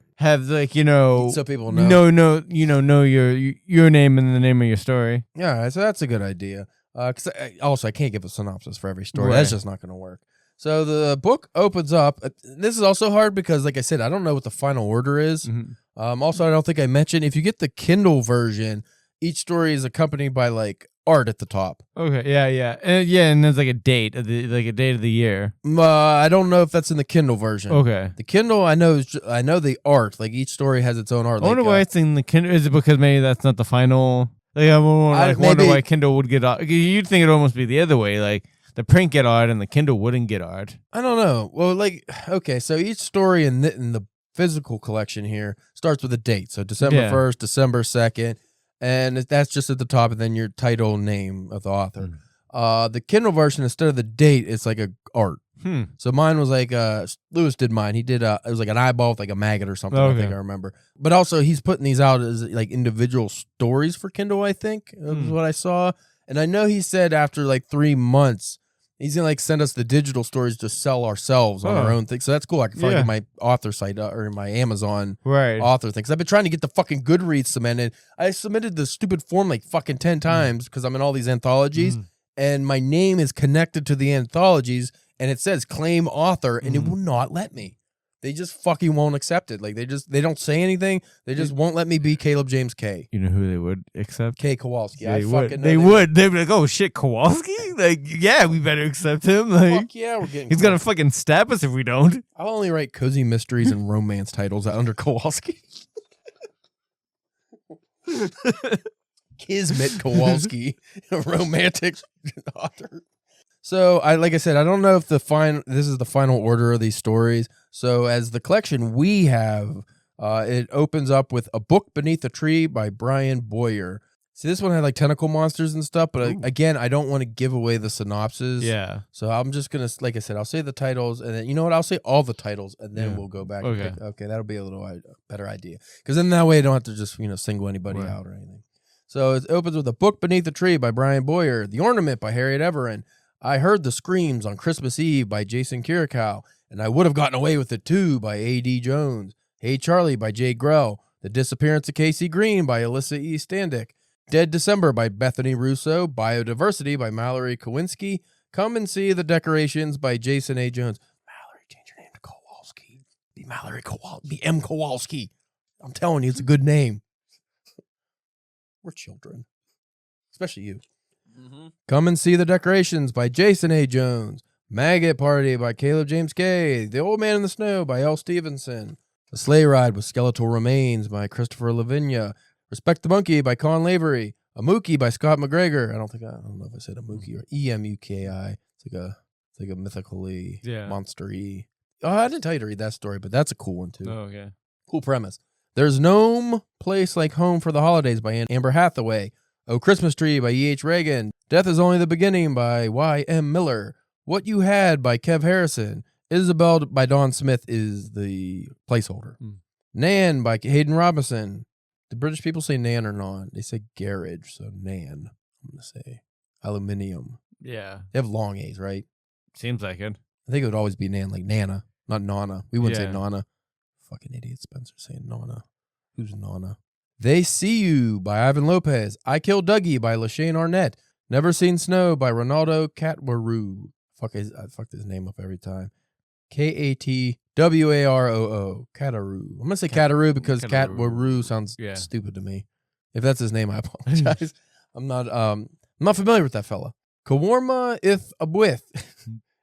people know. know your name and the name of your story. Yeah, so that's a good idea. Because I can't give a synopsis for every story. Right. That's just not going to work. So the book opens up. This is also hard because, like I said, I don't know what the final order is. Also, I don't think I mentioned, if you get the Kindle version, each story is accompanied by art at the top. Okay, yeah. And there's a date of a date of the year. I don't know if that's in the Kindle version. Okay. The Kindle, I know the art. Like, each story has its own art. I wonder why it's in the Kindle. Is it because maybe that's not the final? I wonder why Kindle would get art. You'd think it'd almost be the other way, the print get art and the Kindle wouldn't get art. I don't know. Well, okay, so each story in the physical collection here starts with a date. So December 1st, December 2nd, and that's just at the top, and then your title name of the author. The Kindle version, instead of the date, it's a art. So mine was Lewis did mine. He did it was an eyeball with a maggot or something. Okay. I think I remember. But also he's putting these out as individual stories for Kindle. I think is what I saw, and I know he said after 3 months. He's going to send us the digital stories to sell ourselves on our own thing. So that's cool. I can find my author site or my Amazon author thing. Because I've been trying to get the fucking Goodreads submitted. I submitted the stupid form 10 times because I'm in all these anthologies. And my name is connected to the anthologies. And it says claim author. And it will not let me. They just fucking won't accept it. They don't say anything. They just won't let me be Caleb James K. You know who they would accept? K. Kowalski. Yeah, they would. They'd be like, oh shit, Kowalski? Yeah, we better accept him. Fuck yeah, we're getting he's gonna fucking stab us if we don't. I'll only write cozy mysteries and romance titles under Kowalski. Kismet Kowalski, a romantic author. So, like I said, I don't know if this is the final order of these stories. So, as the collection we have, it opens up with A Book Beneath a Tree by Brian Boyer. See, this one had tentacle monsters and stuff, but again, I don't want to give away the synopsis. Yeah. So I'm just going to, like I said, I'll say the titles, and then, you know what, I'll say all the titles, and then we'll go back. Okay. Okay, that'll be a little better idea. Because then that way I don't have to just, single anybody out or anything. So it opens with A Book Beneath a Tree by Brian Boyer, The Ornament by Harriet Everin, I Heard the Screams on Christmas Eve by Jason Kirikow, and I Would Have Gotten Away with It Too by A.D. Jones, Hey Charlie by Jay Grell, The Disappearance of Casey Green by Alyssa E. Standick, Dead December by Bethany Russo, Biodiversity by Mallory Kowinski, Come and See the Decorations by Jason A. Jones. Mallory, change your name to Kowalski. Be Mallory Kowalski. Be M. Kowalski. I'm telling you, it's a good name. We're children. Especially you. Come and See the Decorations by Jason A. Jones. Maggot Party by Caleb James K. The Old Man in the Snow by L. Stevenson. The Sleigh Ride with Skeletal Remains by Christopher Lavinia. Respect the Monkey by Con Lavery. A Mookie by Scott McGregor. I don't know if I said a Mookie or E-M-U-K-I. It's like a mythically monster-y. Oh, I didn't tell you to read that story, but that's a cool one too. Oh, okay. Cool premise. There's No Place Like Home for the Holidays by Amber Hathaway. Oh Christmas Tree by E.H. Reagan. Death is Only the Beginning by Y.M. Miller. What You Had by Kev Harrison. Isabel by Dawn Smith is the placeholder. Nan by Hayden Robinson. The British people say Nan or non. They say garage, so Nan. I'm going to say aluminium. Yeah. They have long A's, right? Seems like it. I think it would always be Nan, like Nana, not Nana. We wouldn't say Nana. Fucking idiot, Spencer saying Nana. Who's Nana? They See You by Ivan Lopez. I Killed Dougie by Lashane Arnett. Never Seen Snow by Ronaldo Catwaroo. I fuck this name up every time. Katwaroo. Cataroo. I'm going to say Cataroo because Catwaroo sounds stupid to me. If that's his name, I apologize. I'm not familiar with that fella. Kawarma If Abwith.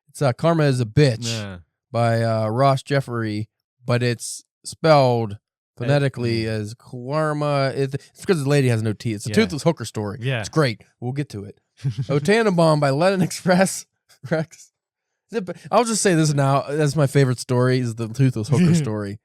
It's Karma is a Bitch by Ross Jeffrey, but it's spelled phonetically as Kawarma. It's because the lady has no teeth. It's a toothless hooker story. Yeah. It's great. We'll get to it. O Tannenbaum by Lennon Express. Rex. I'll just say this now. That's my favorite story is the toothless hooker story.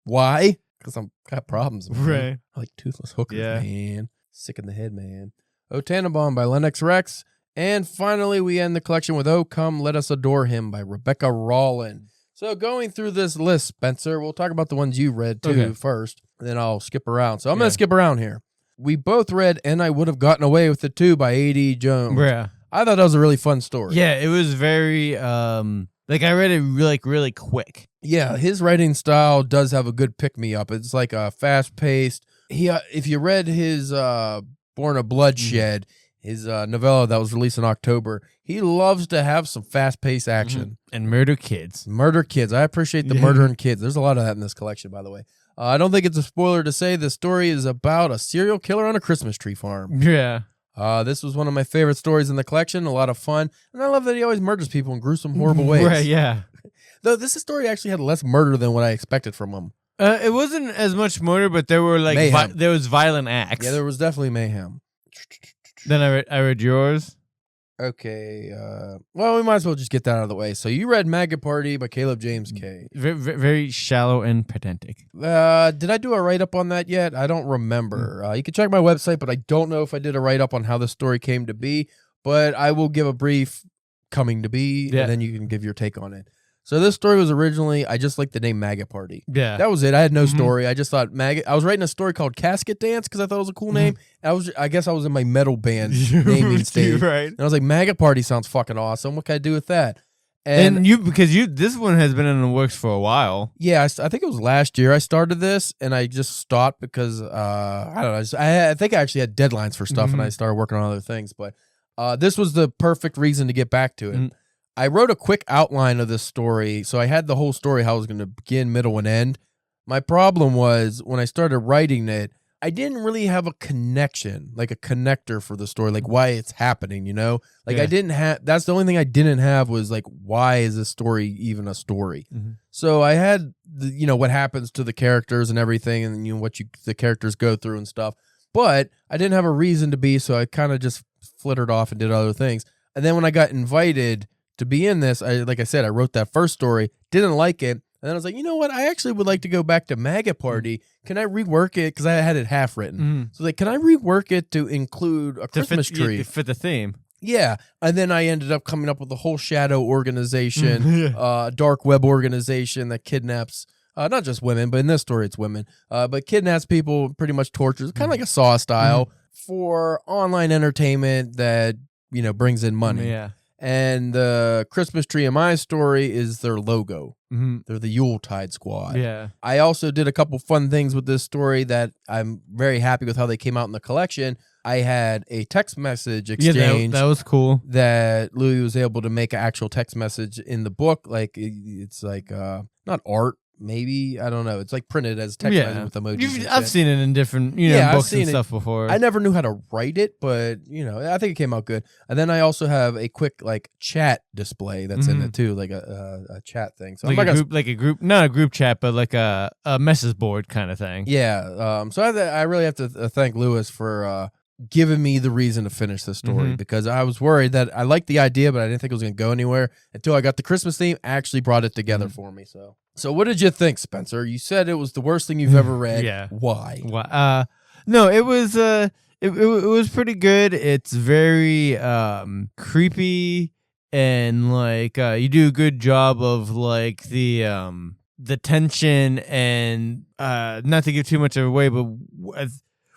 Why? Because I'm got problems, man. Right. I like toothless hookers, man. Sick in the head, man. O Tannenbaum by Lennox Rex. And finally, we end the collection with Oh Come Let Us Adore Him by Rebecca Rawlin. So going through this list, Spencer, we'll talk about the ones you read too first, and then I'll skip around. So I'm going to skip around here. We both read And I Would Have Gotten Away with It Too by A.D. Jones. Yeah. I thought that was a really fun story. Yeah, it was very, I read it really quick. Yeah, his writing style does have a good pick-me-up. It's like a fast-paced. If you read his Born of Bloodshed, his novella that was released in October, he loves to have some fast-paced action. And murder kids. Murder kids. I appreciate the murdering kids. There's a lot of that in this collection, by the way. I don't think it's a spoiler to say the story is about a serial killer on a Christmas tree farm. Yeah. This was one of my favorite stories in the collection. A lot of fun. And I love that he always murders people in gruesome, horrible ways. Right, yeah. Though this story actually had less murder than what I expected from him. It wasn't as much murder, but there were there was violent acts. Yeah, there was definitely mayhem. Then I read yours. Okay. Well, we might as well just get that out of the way. So you read Maggot Party by Caleb James K. Very shallow and pedantic. Did I do a write-up on that yet? I don't remember. You can check my website, but I don't know if I did a write-up on how the story came to be. But I will give a brief coming to be, and then you can give your take on it. So this story was originally, I just liked the name Maggot Party. Yeah. That was it. I had no story. I just thought Maggot. I was writing a story called Casket Dance because I thought it was a cool name. I guess I was in my metal band naming stage. Right. And I was like, Maggot Party sounds fucking awesome. What can I do with that? And this one has been in the works for a while. Yeah, I think it was last year I started this, and I just stopped because, I don't know. I think I actually had deadlines for stuff, and I started working on other things. But this was the perfect reason to get back to it. I wrote a quick outline of this story, so I had the whole story, how it was going to begin, middle, and end. My problem was, when I started writing it, I didn't really have a connection, like a connector for the story, like why it's happening, you know? Like I didn't have, that's the only thing I didn't have was like, why is this story even a story? So I had, what happens to the characters and everything, and what the characters go through and stuff, but I didn't have a reason to be, so I kind of just flittered off and did other things. And then when I got invited to be in this, like I said, I wrote that first story, didn't like it, and then I was like, you know what? I actually would like to go back to Maggot Party. Can I rework it? Because I had it half written. So like, can I rework it to include a Christmas tree? To fit the theme. Yeah. And then I ended up coming up with a whole shadow organization, dark web organization that kidnaps, not just women, but in this story it's women, but kidnaps people, pretty much tortures, kind of like a Saw style, for online entertainment that, brings in money. Yeah. And the Christmas tree in my story is their logo. They're the Yuletide Squad. Yeah. I also did a couple fun things with this story that I'm very happy with how they came out in the collection. I had a text message exchange. Yeah, that was cool. That Louis was able to make an actual text message in the book. Like, it's like, not art. Maybe, I don't know. It's like printed as text message with emojis. I've seen it in different, books and stuff before. I never knew how to write it, but I think it came out good. And then I also have a quick like chat display that's in it too, like a chat thing. So like a group, not a group chat, but like a message board kind of thing. Yeah. So I really have to thank Louis for giving me the reason to finish this story because I was worried that I liked the idea, but I didn't think it was going to go anywhere until I got the Christmas theme. Actually brought it together for me. So what did you think, Spencer? You said it was the worst thing you've ever read. Yeah. Why? No, it was it was pretty good. It's very creepy, and like you do a good job of like the tension, and not to give too much away, but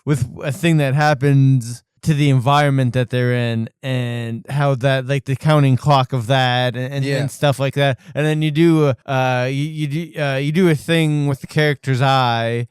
with a thing that happens to the environment that they're in and how that, like the counting clock of that and stuff like that. And then you do you do a thing with the character's eye,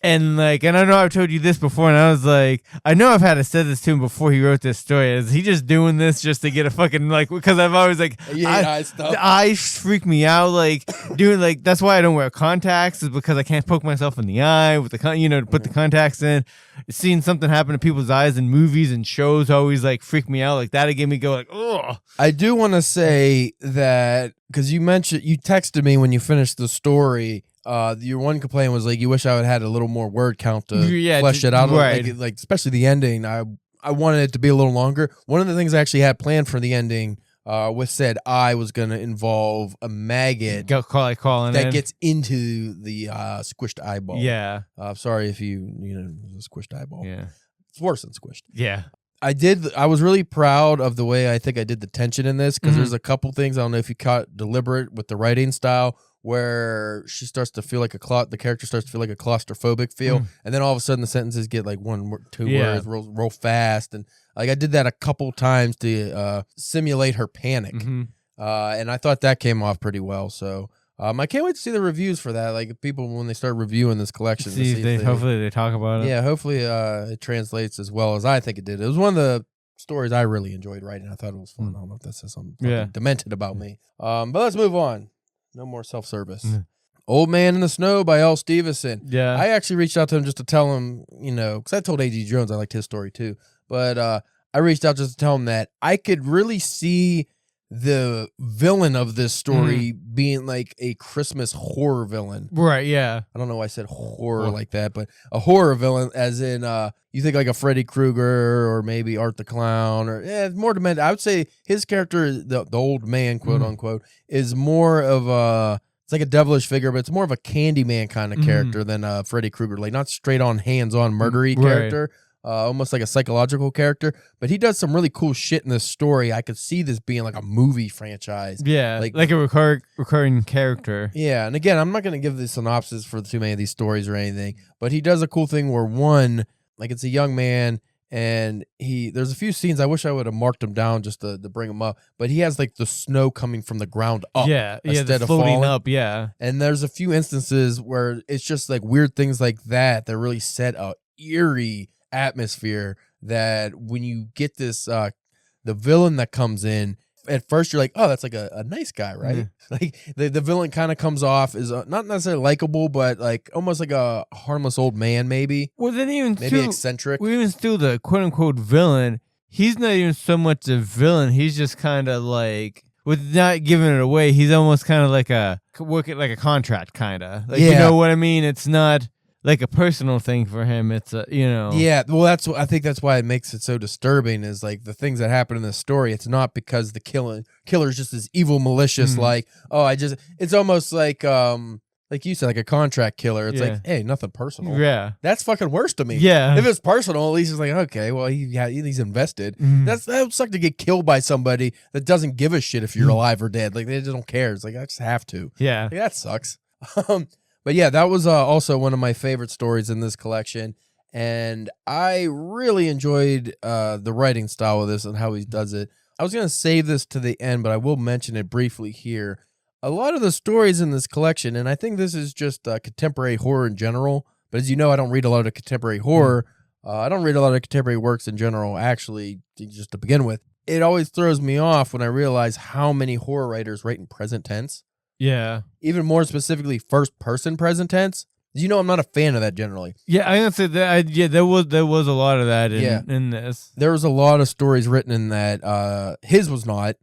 and like, and I know I've told you this before, and I was like, I know I've had to say this to him before he wrote this story. Is he just doing this just to get a fucking, like, because I've always like, the eyes freak me out, like doing, like, that's why I don't wear contacts, is because I can't poke myself in the eye with the to put the contacts in. Seeing something happen to people's eyes in movies and shows always like freak me out, like that. It gave me go like, oh. I do want to say that, because you texted me when you finished the story. Your one complaint was like, you wish I would have had a little more word count to flesh it out, right? Like especially the ending. I wanted it to be a little longer. One of the things I actually had planned for the ending, with said eye, was going to involve a maggot that gets into the squished eyeball. Yeah. Sorry if you squished eyeball. Yeah. It's worse than squished. Yeah. I was really proud of the way I think I did the tension in this, because there's a couple things, I don't know if you caught deliberate with the writing style, where she starts to feel like the character starts to feel like a claustrophobic feel, and then all of a sudden the sentences get like two words real fast, and like I did that a couple times to simulate her panic, and I thought that came off pretty well. So I can't wait to see the reviews for that. Like people, when they start reviewing this collection, hopefully they talk about it. Yeah, hopefully it translates as well as I think it did. It was one of the stories I really enjoyed writing. I thought it was fun. I don't know if that says something demented about me. But let's move on. No more self-service. Old Man in the Snow by L. Stevenson. Yeah. I actually reached out to him just to tell him, because I told A.G. Jones I liked his story too. But I reached out just to tell him that I could really see the villain of this story being like a Christmas horror villain. Right, yeah. I don't know why I said horror like that, but a horror villain, as in you think like a Freddy Krueger or maybe Art the Clown, or more demented. I would say his character, the old man, quote unquote, is more of it's like a devilish figure, but it's more of a Candyman kind of character than Freddy Krueger, like not straight on hands-on murdery character. Almost like a psychological character, but he does some really cool shit in this story. I could see this being like a movie franchise. Yeah, like a recurring character. Yeah, and again, I'm not going to give the synopsis for too many of these stories or anything, but he does a cool thing where one, like it's a young man, and there's a few scenes, I wish I would have marked them down just to bring them up, but he has like the snow coming from the ground up. Instead of floating up, yeah. And there's a few instances where it's just like weird things like that really set a eerie atmosphere, that when you get this the villain that comes in, at first you're like, oh, that's like a nice guy, right? Like the villain kind of comes off as not necessarily likable, but like almost like a harmless old man, maybe. Well, then maybe eccentric. We even still the quote unquote villain. He's not even so much a villain. He's just kind of like, with not giving it away, he's almost kind of like a contract kind of. Like, you know what I mean? It's not like a personal thing for him. It's Yeah, well, I think that's why it makes it so disturbing, is like the things that happen in this story. It's not because the killer's just this evil, malicious, like, it's almost like you said, like a contract killer. It's like, hey, nothing personal. Yeah. That's fucking worse to me. Yeah. If it's personal, at least it's like, okay, well, he's invested. That would suck to get killed by somebody that doesn't give a shit if you're alive or dead. Like, they just don't care. It's like, I just have to. Yeah. Like, that sucks. But yeah, that was also one of my favorite stories in this collection, and I really enjoyed the writing style of this and how he does it. I was going to save this to the end, but I will mention it briefly here. A lot of the stories in this collection, and I think this is just contemporary horror in general, but as you know, I don't read a lot of contemporary horror. I don't read a lot of contemporary works in general, actually, just to begin with. It always throws me off when I realize how many horror writers write in present tense. Yeah. Even more specifically, first-person present tense. You know, I'm not a fan of that generally. Yeah, I'm gonna say that. There was a lot of that in this. There was a lot of stories written in that. His was not.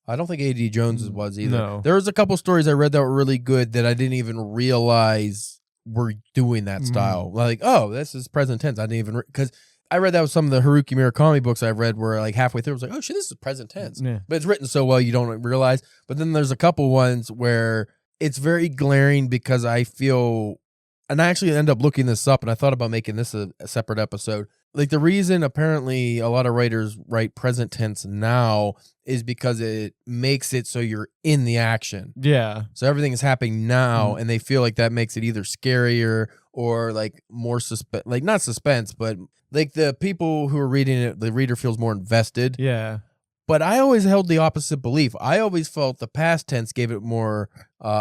I don't think A.D. Jones's was either. No. There was a couple stories I read that were really good that I didn't even realize were doing that style. Like, oh, this is present tense. I didn't even because I read that with some of the Haruki Murakami books I've read, where like halfway through I was like, oh shit, this is present tense. Yeah. But it's written so well you don't realize. But then there's a couple ones where it's very glaring, because I feel, and I actually end up looking this up, and I thought about making this a separate episode. Like, the reason apparently a lot of writers write present tense now is because it makes it so you're in the action. Yeah. So everything is happening now, and they feel like that makes it either scarier or like more not suspense, but like the people who are reading it, the reader feels more invested. Yeah. But I always held the opposite belief. I always felt the past tense gave it more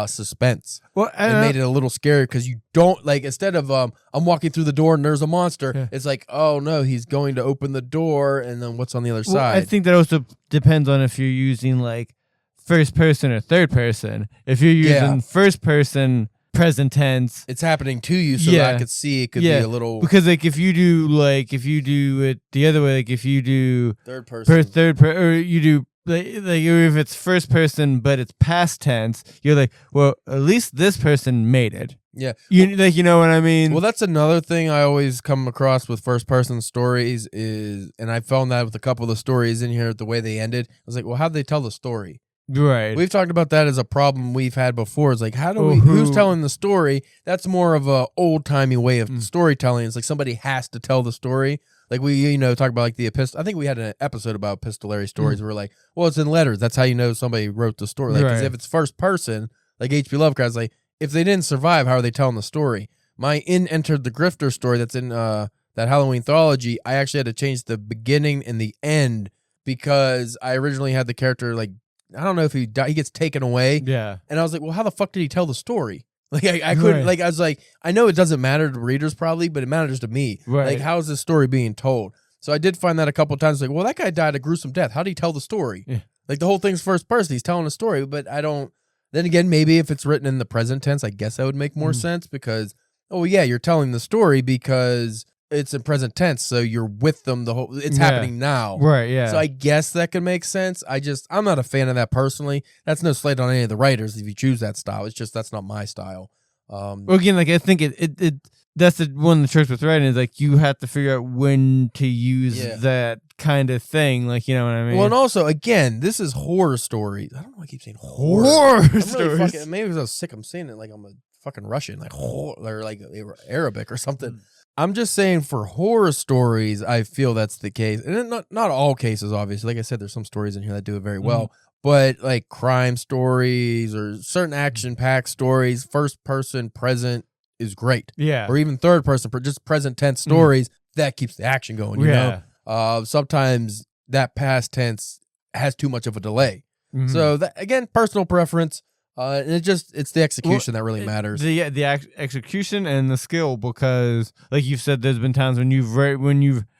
suspense. Well, it made it a little scary because you don't, like, instead of I'm walking through the door and there's a monster, it's like, oh no, he's going to open the door and then what's on the other side? I think that also depends on if you're using like first person or third person. If you're using first person present tense, it's happening to you, so that I could see it could be a little, because like if you do it the other way, like if you do third person or you do like if it's first person but it's past tense, you're like, well, at least this person made it. Yeah, you know what I mean. Well, that's another thing I always come across with first person stories is, and I found that with a couple of the stories in here, the way they ended, I was like, well, how'd they tell the story? Right. We've talked about that as a problem we've had before. It's like, how do who's telling the story? That's more of a old timey way of storytelling. It's like somebody has to tell the story. Like we, talk about like the epistle. I think we had an episode about epistolary stories where we're like, well, it's in letters. That's how you know somebody wrote the story. Like, 'cause if it's first person, like H.P. Lovecraft's like, if they didn't survive, how are they telling the story? My In Entered the Grifter story that's in that Halloween anthology, I actually had to change the beginning and the end because I originally had the character like, I don't know if he gets taken away. Yeah. And I was like, well, how the fuck did he tell the story? Like, I couldn't, like, I was like, I know it doesn't matter to readers probably, but it matters to me. Right. Like, how is this story being told? So I did find that a couple of times, like, well, that guy died a gruesome death. How did he tell the story? Yeah. Like, the whole thing's first person. He's telling a story, but I don't, then again, maybe if it's written in the present tense, I guess that would make more sense because, oh, yeah, you're telling the story because it's in present tense, so you're with them the whole, it's happening now. Right, yeah. So I guess that could make sense. I'm not a fan of that personally. That's no slight on any of the writers if you choose that style. It's just that's not my style. Well, again, like I think it that's one of the tricks with writing is like you have to figure out when to use that kind of thing. Like, you know what I mean? Well, and also, again, this is horror stories. I don't know why I keep saying horror stories. Maybe because I was sick. I'm saying it like I'm a fucking Russian, like or like Arabic or something. I'm just saying for horror stories, I feel that's the case. And not all cases, obviously. Like I said, there's some stories in here that do it very well. But like crime stories or certain action-packed stories, first person, present is great. Yeah. Or even third person, just present tense stories, that keeps the action going, you know? Sometimes that past tense has too much of a delay. So, that, again, personal preference. And it's the execution that really matters. The execution and the skill, because like you've said, there's been times when you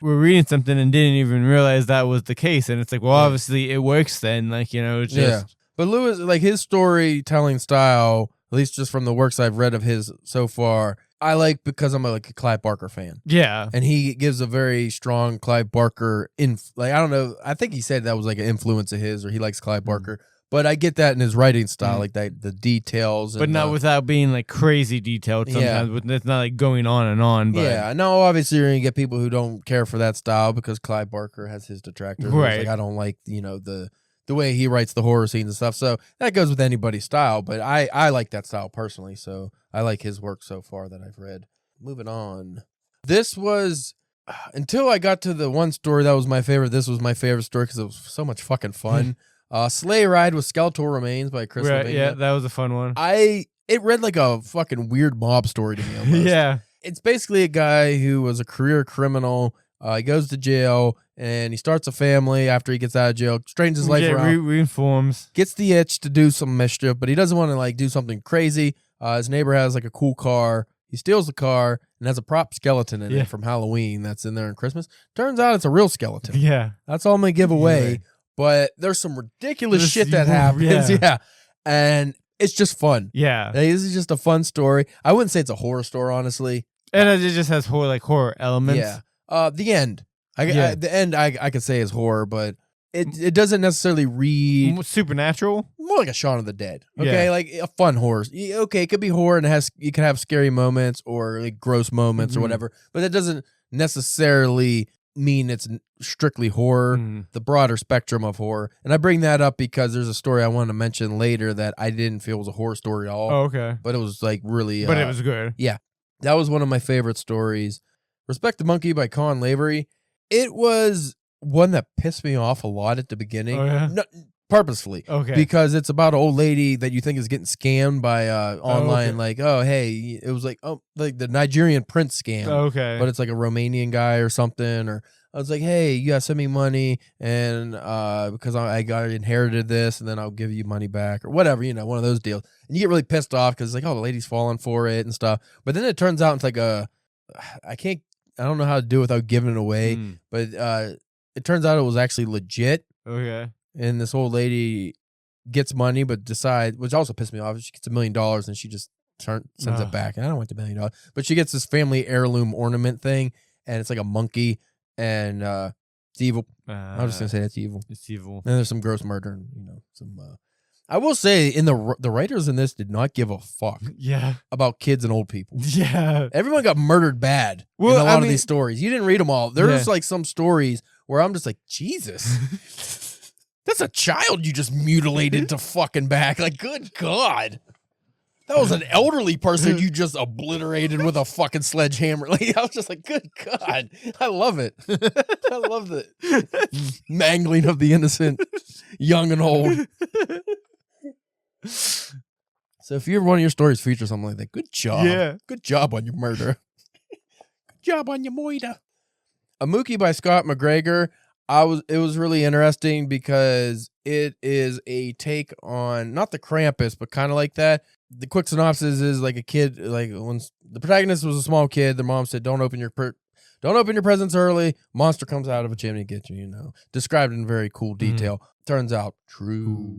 were reading something and didn't even realize that was the case, and it's like, well, obviously it works then, like, it's just But Lewis, like his storytelling style, at least just from the works I've read of his so far, I like because I'm a Clive Barker fan. Yeah, and he gives a very strong Clive Barker I don't know. I think he said that was like an influence of his, or he likes Clive Barker. But I get that in his writing style, like that, the details. But not without being like crazy detailed sometimes. It's not like going on and on. But. Yeah, no, obviously you're going to get people who don't care for that style because Clive Barker has his detractors. Right. Like, I don't like, the way he writes the horror scenes and stuff. So that goes with anybody's style. But I like that style personally. So I like his work so far that I've read. Moving on. This was, until I got to the one story that was my favorite, this was my favorite story because it was so much fucking fun. Sleigh Ride with Skeletal Remains by Chris Levine. Yeah, that was a fun one. It read like a fucking weird mob story to me almost. Yeah. It's basically a guy who was a career criminal. He goes to jail and he starts a family after he gets out of jail, straightens his life around. Reforms. Gets the itch to do some mischief, but he doesn't want to like do something crazy. His neighbor has like a cool car. He steals the car and has a prop skeleton in it from Halloween that's in there in Christmas. Turns out it's a real skeleton. Yeah. That's all I'm going to give away. Yeah. But there's some ridiculous shit that happens. Yeah. And it's just fun. Yeah. This is just a fun story. I wouldn't say it's a horror story, honestly. And it just has horror elements. Yeah. The end. The end I could say is horror, but it doesn't necessarily read supernatural. More like a Shaun of the Dead. Okay, like a fun horror. Okay, it could be horror and you can have scary moments or like gross moments or whatever, but that doesn't necessarily mean it's strictly horror. The broader spectrum of horror. And I bring that up because there's a story I want to mention later that I didn't feel was a horror story at all. Oh, okay. But it was like really but it was good. Yeah. That was one of my favorite stories. Respect the Monkey by Con Lavery. It was one that pissed me off a lot at the beginning. Oh, yeah? purposefully. Okay. Because it's about an old lady that you think is getting scammed by online. Okay. Like, oh, hey, it was like the Nigerian prince scam. Okay. But it's like a Romanian guy or something. Or I was like, hey, you gotta send me money, and because I inherited this, and then I'll give you money back or whatever, one of those deals. And you get really pissed off because like, oh, the lady's falling for it and stuff. But then it turns out it's like I don't know how to do it without giving it away. But it turns out it was actually legit. Okay. And this old lady gets money, but decides, which also pissed me off. She gets $1 million and she just sends it back. And I don't want the $1 million, but she gets this family heirloom ornament thing, and it's like a monkey. And it's evil. I'm just gonna say that's evil. It's evil. And there's some gross murder, and some. I will say, in the writers in this did not give a fuck. Yeah. About kids and old people. Yeah. Everyone got murdered bad in a lot of these stories. You didn't read them all. There's like some stories where I'm just like, Jesus, that's a child you just mutilated to fucking back. Like, good God. That was an elderly person you just obliterated with a fucking sledgehammer. Like, I was just like, good God. I love it. I love the mangling of the innocent, young and old. So if one of your stories features something like that, good job. Yeah. Good job on your murder. Good job on your moida. A Mookie by Scott McGregor. It was really interesting because it is a take on not the Krampus, but kind of like that. The quick synopsis is like a kid, like when the protagonist was a small kid, their mom said, "Don't open your presents early. Monster comes out of a chimney, get you." Described in very cool detail. Turns out true.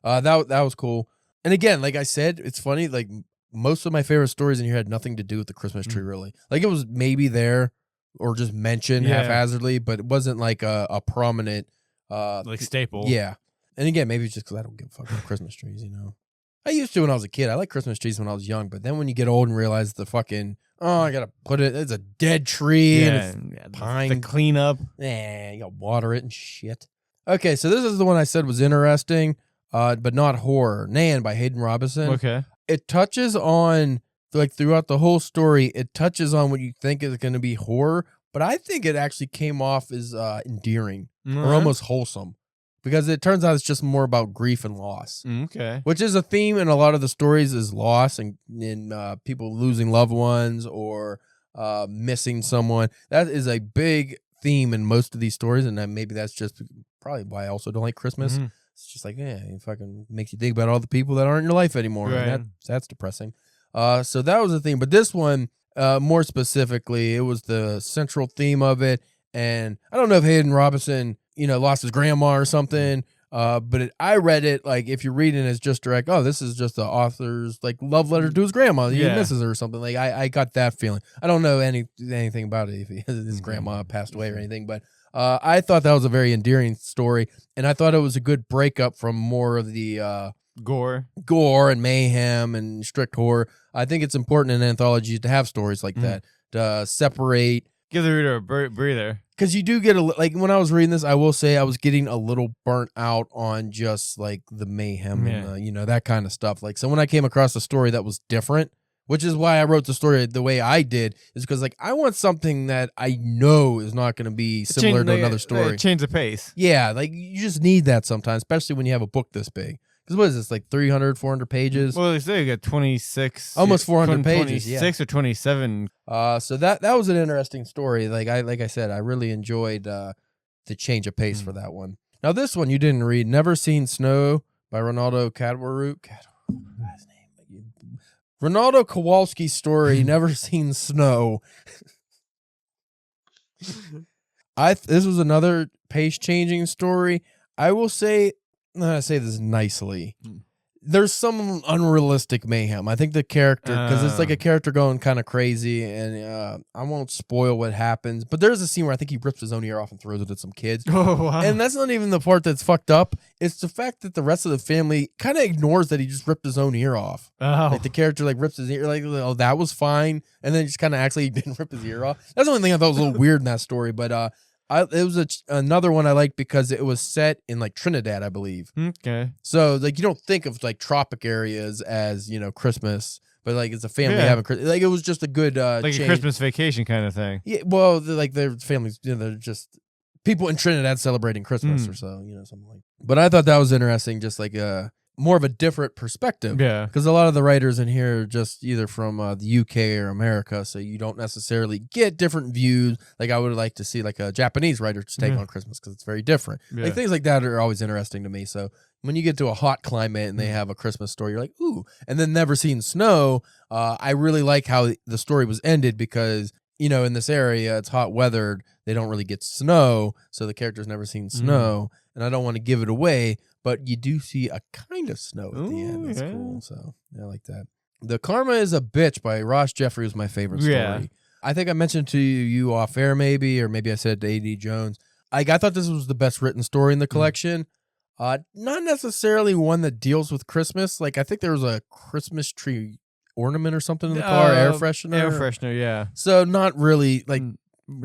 That was cool. And again, like I said, it's funny. Like most of my favorite stories in here had nothing to do with the Christmas tree, really. Like it was maybe there or just mentioned haphazardly, but it wasn't like a prominent like staple. Yeah. And again, maybe it's just because I don't give a fuck about Christmas trees, I used to when I was a kid. I liked Christmas trees when I was young, but then when you get old and realize the fucking, I gotta put it, it's a dead tree and it's pine. The cleanup. You gotta water it and shit. Okay, so this is the one I said was interesting, but not horror. Nan by Hayden Robinson. Okay. It touches on, like throughout the whole story, it touches on what you think is going to be horror, but I think it actually came off as endearing or almost wholesome. Because it turns out it's just more about grief and loss. Okay. Which is a theme in a lot of the stories is loss and people losing loved ones or missing someone. That is a big theme in most of these stories, and maybe that's just probably why I also don't like Christmas. Mm-hmm. It's just like, it fucking makes you think about all the people that aren't in your life anymore. Right. And that's depressing. So that was the theme. But this one, more specifically, it was the central theme of it. And I don't know if Hayden Robinson lost his grandma or something. But I read it like if you're reading it as just direct, this is just the author's like love letter to his grandma. He misses her or something. Like I got that feeling. I don't know anything about it if his grandma passed away or anything, but I thought that was a very endearing story, and I thought it was a good breakup from more of the gore and mayhem and strict horror. I think it's important in anthologies to have stories like that to separate. Give the reader a breather. Because you do get like when I was reading this, I will say I was getting a little burnt out on just like the mayhem and that kind of stuff. Like, so when I came across a story that was different, which is why I wrote the story the way I did, is because like I want something that I know is not going to be similar to another story. Change the pace. Yeah, like you just need that sometimes, especially when you have a book this big. Because what is this, like 300, 400 pages? Well, they say you got 26. Almost 400 pages, 26 or 27. So that was an interesting story. Like I said, I really enjoyed the change of pace for that one. Now, this one you didn't read, Never Seen Snow by Ronaldo Cadwaru. His name. Ronaldo Kowalski's story, Never Seen Snow. This was another pace-changing story. I will say, I say this nicely. There's some unrealistic mayhem. I think the character, because it's like a character going kind of crazy, and I won't spoil what happens, but there's a scene where I think he rips his own ear off and throws it at some kids. Oh, wow. And that's not even the part that's fucked up. It's the fact that the rest of the family kind of ignores that he just ripped his own ear off. Oh. Like the character like rips his ear, like, oh, that was fine, and then just kind of acts like he didn't rip his ear off. That's the only thing I thought was a little weird in that story, but it was another one I liked because it was set in like Trinidad, I believe. Okay. So like you don't think of like tropic areas as Christmas, but like it's a family having like it was just a good like change. a Christmas vacation kind of thing. Yeah, well, like their families, they're just people in Trinidad celebrating Christmas or so, something like that. But I thought that was interesting, just like more of a different perspective. Yeah. Because a lot of the writers in here are just either from the UK or America, so you don't necessarily get different views. Like I would like to see like a Japanese writer's take on Christmas because it's very different. Like things like that are always interesting to me. So when you get to a hot climate and they have a Christmas story, you're like, ooh. And then Never Seen Snow, I really like how the story was ended because, in this area, it's hot weathered. They don't really get snow, so the character's never seen snow. And I don't want to give it away, but you do see a kind of snow at the end. That's cool. So I like that. The Karma is a Bitch by Ross Jeffrey was my favorite story. Yeah. I think I mentioned to you off air maybe, or maybe I said to A.D. Jones. I thought this was the best written story in the collection. Not necessarily one that deals with Christmas. Like I think there was a Christmas tree ornament or something in the car, air freshener. Air freshener, yeah. So not really like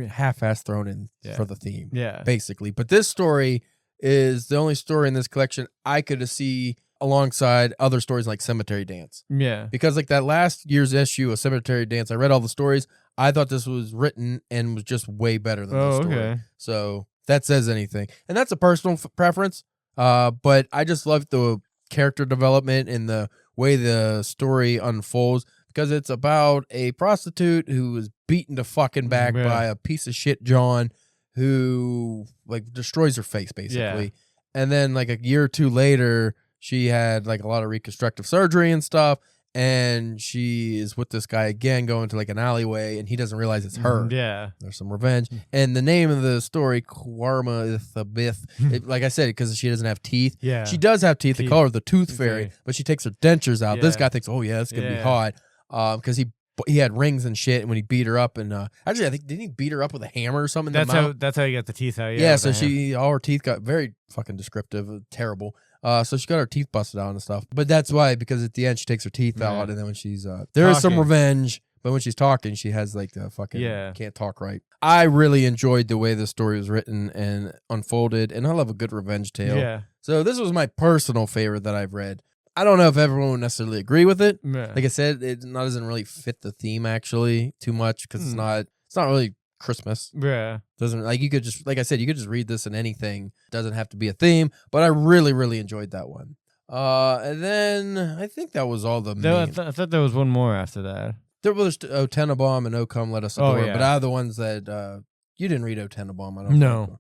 half-ass thrown in for the theme, basically. But this story is the only story in this collection I could see alongside other stories like Cemetery Dance. Yeah. Because like that last year's issue of Cemetery Dance, I read all the stories. I thought this was written and was just way better than the story. Okay. So that says anything. And that's a personal preference. But I just love the character development and the way the story unfolds because it's about a prostitute who was beaten to fucking back by a piece of shit John who like destroys her face basically. Yeah. And then like a year or two later, she had like a lot of reconstructive surgery and stuff. And she is with this guy again going to like an alleyway and he doesn't realize it's her. Yeah. There's some revenge. And the name of the story, Karma is a Bith, like I said, because she doesn't have teeth. Yeah. She does have teeth. They call her the Tooth Fairy, but she takes her dentures out. Yeah. This guy thinks, oh yeah, it's going to be hot. Because he had rings and shit when he beat her up. And actually, I think, didn't he beat her up with a hammer or something? That's how you got the teeth out. Yeah, so all her teeth got very fucking descriptive, terrible. So she got her teeth busted out and stuff. But that's why, because at the end she takes her teeth out, and then when she's there is some revenge, but when she's talking, she has like the fucking can't talk right. I really enjoyed the way the story was written and unfolded, and I love a good revenge tale. Yeah. So this was my personal favorite that I've read. I don't know if everyone would necessarily agree with it. Yeah. Like I said, it doesn't really fit the theme actually too much because it's not really Christmas. Yeah. Doesn't like you could just like I said, you could just read this in anything. Doesn't have to be a theme, but I really, really enjoyed that one. And then I think that was all the main. I thought there was one more after that. There was O Tenenbaum and O Come Let Us Adore, but out of the ones that you didn't read O Tenenbaum, I don't know.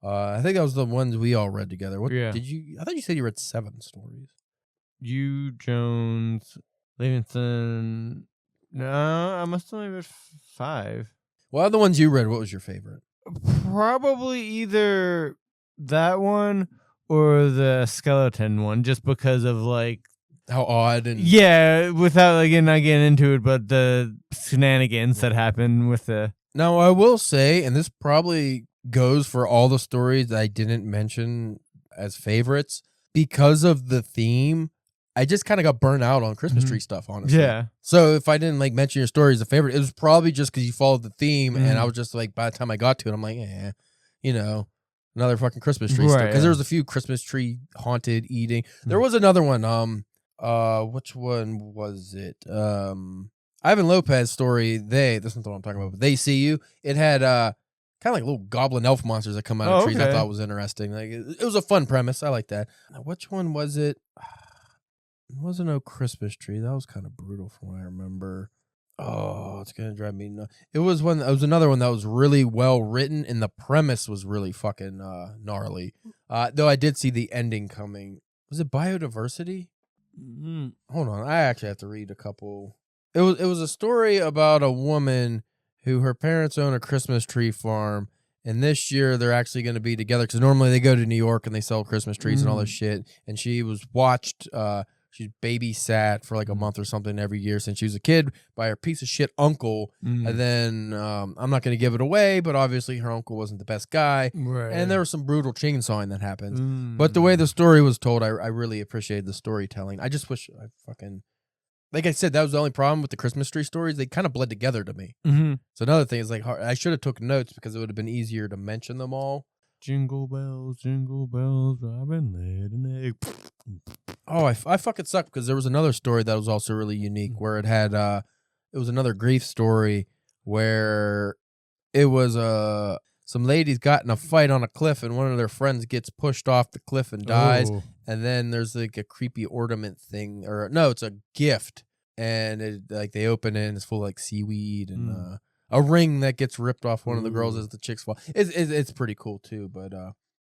I think that was the ones we all read together. What did you? I thought you said you read 7 stories. You, Jones, Livingston. No, I must only read 5. Well, the ones you read, what was your favorite? Probably either that one or the skeleton one, just because of like how odd and without like not getting into it, but the shenanigans that happened with the. Now I will say, and this probably goes for all the stories that I didn't mention as favorites, because of the theme. I just kind of got burnt out on Christmas tree stuff, honestly. Yeah. So if I didn't like mention your story as a favorite, it was probably just because you followed the theme, and I was just like, by the time I got to it, I'm like, another fucking Christmas tree stuff. Because there was a few Christmas tree haunted eating. There was another one. Which one was it? Ivan Lopez story. That's not the one I'm talking about. But They See You. It had kind of like little goblin elf monsters that come out of trees. I thought was interesting. Like it was a fun premise. I like that. Which one was it? It wasn't No Christmas Tree. That was kind of brutal from what I remember. Oh, it's gonna drive me nuts. It was another one that was really well written, and the premise was really fucking gnarly. Though I did see the ending coming. Was it Biodiversity? Hold on, I actually have to read a couple. It was a story about a woman who her parents own a Christmas tree farm, and this year they're actually going to be together because normally they go to New York and they sell Christmas trees and all this shit. And she was watched. She's babysat for like a month or something every year since she was a kid by her piece of shit uncle. And then I'm not going to give it away, but obviously her uncle wasn't the best guy. Right. And there was some brutal chainsawing that happens. But the way the story was told, I really appreciated the storytelling. I just wish I fucking... Like I said, that was the only problem with the Christmas tree stories. They kind of bled together to me. So another thing is like I should have took notes because it would have been easier to mention them all. Jingle bells, Robin laid an egg. Oh, I fucking suck because there was another story that was also really unique where it had it was another grief story where it was some ladies got in a fight on a cliff, and one of their friends gets pushed off the cliff and dies. Oh. And then there's like a creepy ornament thing, or no, it's a gift, and it, like they open it and it's full of like seaweed and a ring that gets ripped off one of the girls as the chicks fall. It's pretty cool too, but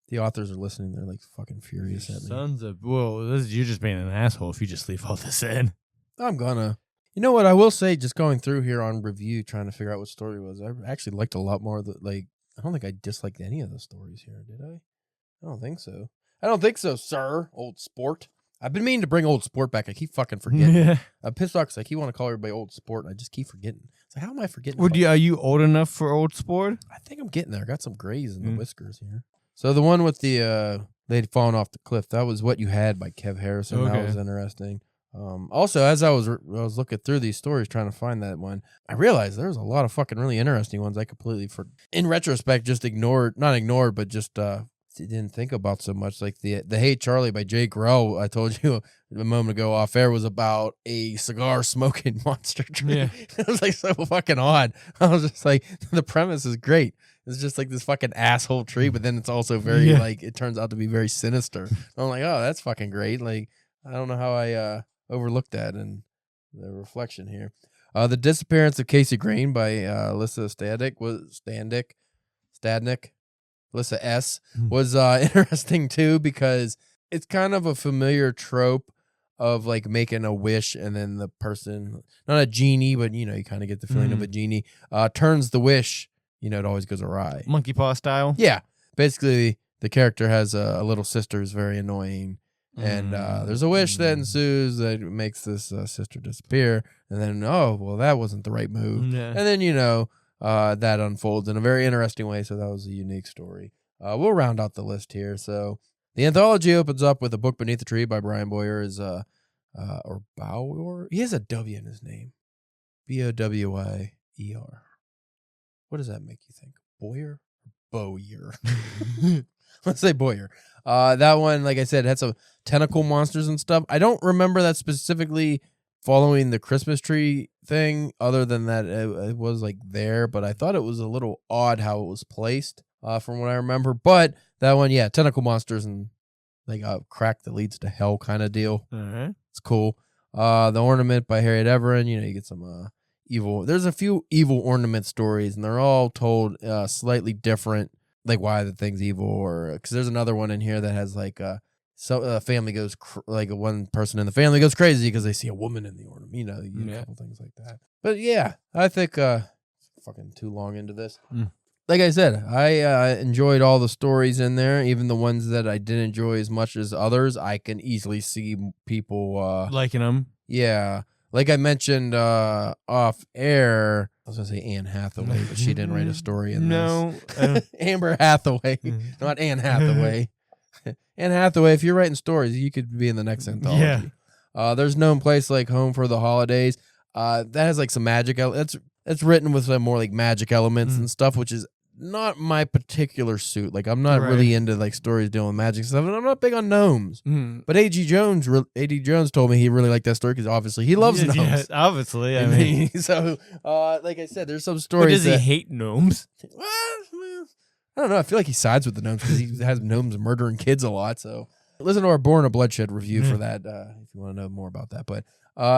the authors are listening. They're like fucking furious at me. Sons of you're just being an asshole if you just leave all this in. I'm gonna. You know what I will say? Just going through here on review, trying to figure out what story it was. I actually liked a lot more. I don't think I disliked any of the stories here. Did I? I don't think so. I don't think so, sir. Old sport. I've been meaning to bring old sport back. I keep fucking forgetting. Yeah. I'm pissed off because I keep wanting to call everybody old sport, and I just keep forgetting. It's like, how am I forgetting? Are you old enough for old sport? I think I'm getting there. I got some grays in the whiskers here. So the one with the they'd fallen off the cliff, that was What You Had by Kev Harrison. Okay. That was interesting. Also, as I was looking through these stories trying to find that one, I realized there was a lot of fucking really interesting ones I completely in retrospect just not ignored, but just didn't think about so much. Like the Hey Charlie by Jay Grell, I told you a moment ago off air, was about a cigar smoking monster tree. Yeah. It was like so fucking odd. I was just like, the premise is great. It's just like this fucking asshole tree, but then it's also very like, it turns out to be very sinister. I'm like, oh, that's fucking great. Like, I don't know how I overlooked that in the reflection here. The Disappearance of Casey Grain by Alyssa Stadnick. Alyssa S. was interesting too, because it's kind of a familiar trope of like making a wish and then the person, not a genie, but you know, you kind of get the feeling of a genie, turns the wish, you know, it always goes awry. Monkey paw style? Yeah. Basically, the character has a little sister who's very annoying. And there's a wish that ensues that makes this sister disappear. And then, oh, well, that wasn't the right move. Yeah. And then, you know, that unfolds in a very interesting way. So that was a unique story. We'll round out the list here. So the anthology opens up with A Book Beneath the Tree by Brian Boyer. Or Bower? He has a W in his name. Bower. What does that make you think? Boyer? Boyer. Let's say Boyer. That one, like I said, had some tentacle monsters and stuff. I don't remember that specifically following the Christmas tree thing, other than that it was like there, but I thought it was a little odd how it was placed from what I remember. But that one, yeah, tentacle monsters and like a crack that leads to hell kind of deal. It's cool. The Ornament by Harriet Everin, you know, you get some evil. There's a few evil ornament stories, and they're all told slightly different. Like why the thing's evil, or because there's another one in here that has like a family goes like one person in the family goes crazy because they see a woman in the ornament, you know, a couple things like that. But yeah, I think fucking too long into this. Like I said, I enjoyed all the stories in there, even the ones that I didn't enjoy as much as others. I can easily see people liking them. Yeah, like I mentioned off air. I was going to say Anne Hathaway, but she didn't write a story in this. Amber Hathaway, not Anne Hathaway. Anne Hathaway, if you're writing stories, you could be in the next anthology. Yeah. There's No Place Like Home for the Holidays. That has like some magic. It's written with some more like magic elements and stuff, which is not my particular suit. Like I'm not really into like stories dealing with magic stuff, and I'm not big on gnomes. But A.D. Jones told me he really liked that story because obviously he loves gnomes. Yeah, obviously, I mean, so like I said, there's some stories. But does he hate gnomes? I don't know. I feel like he sides with the gnomes because he has gnomes murdering kids a lot. So listen to our Born of Bloodshed review for that if you want to know more about that. But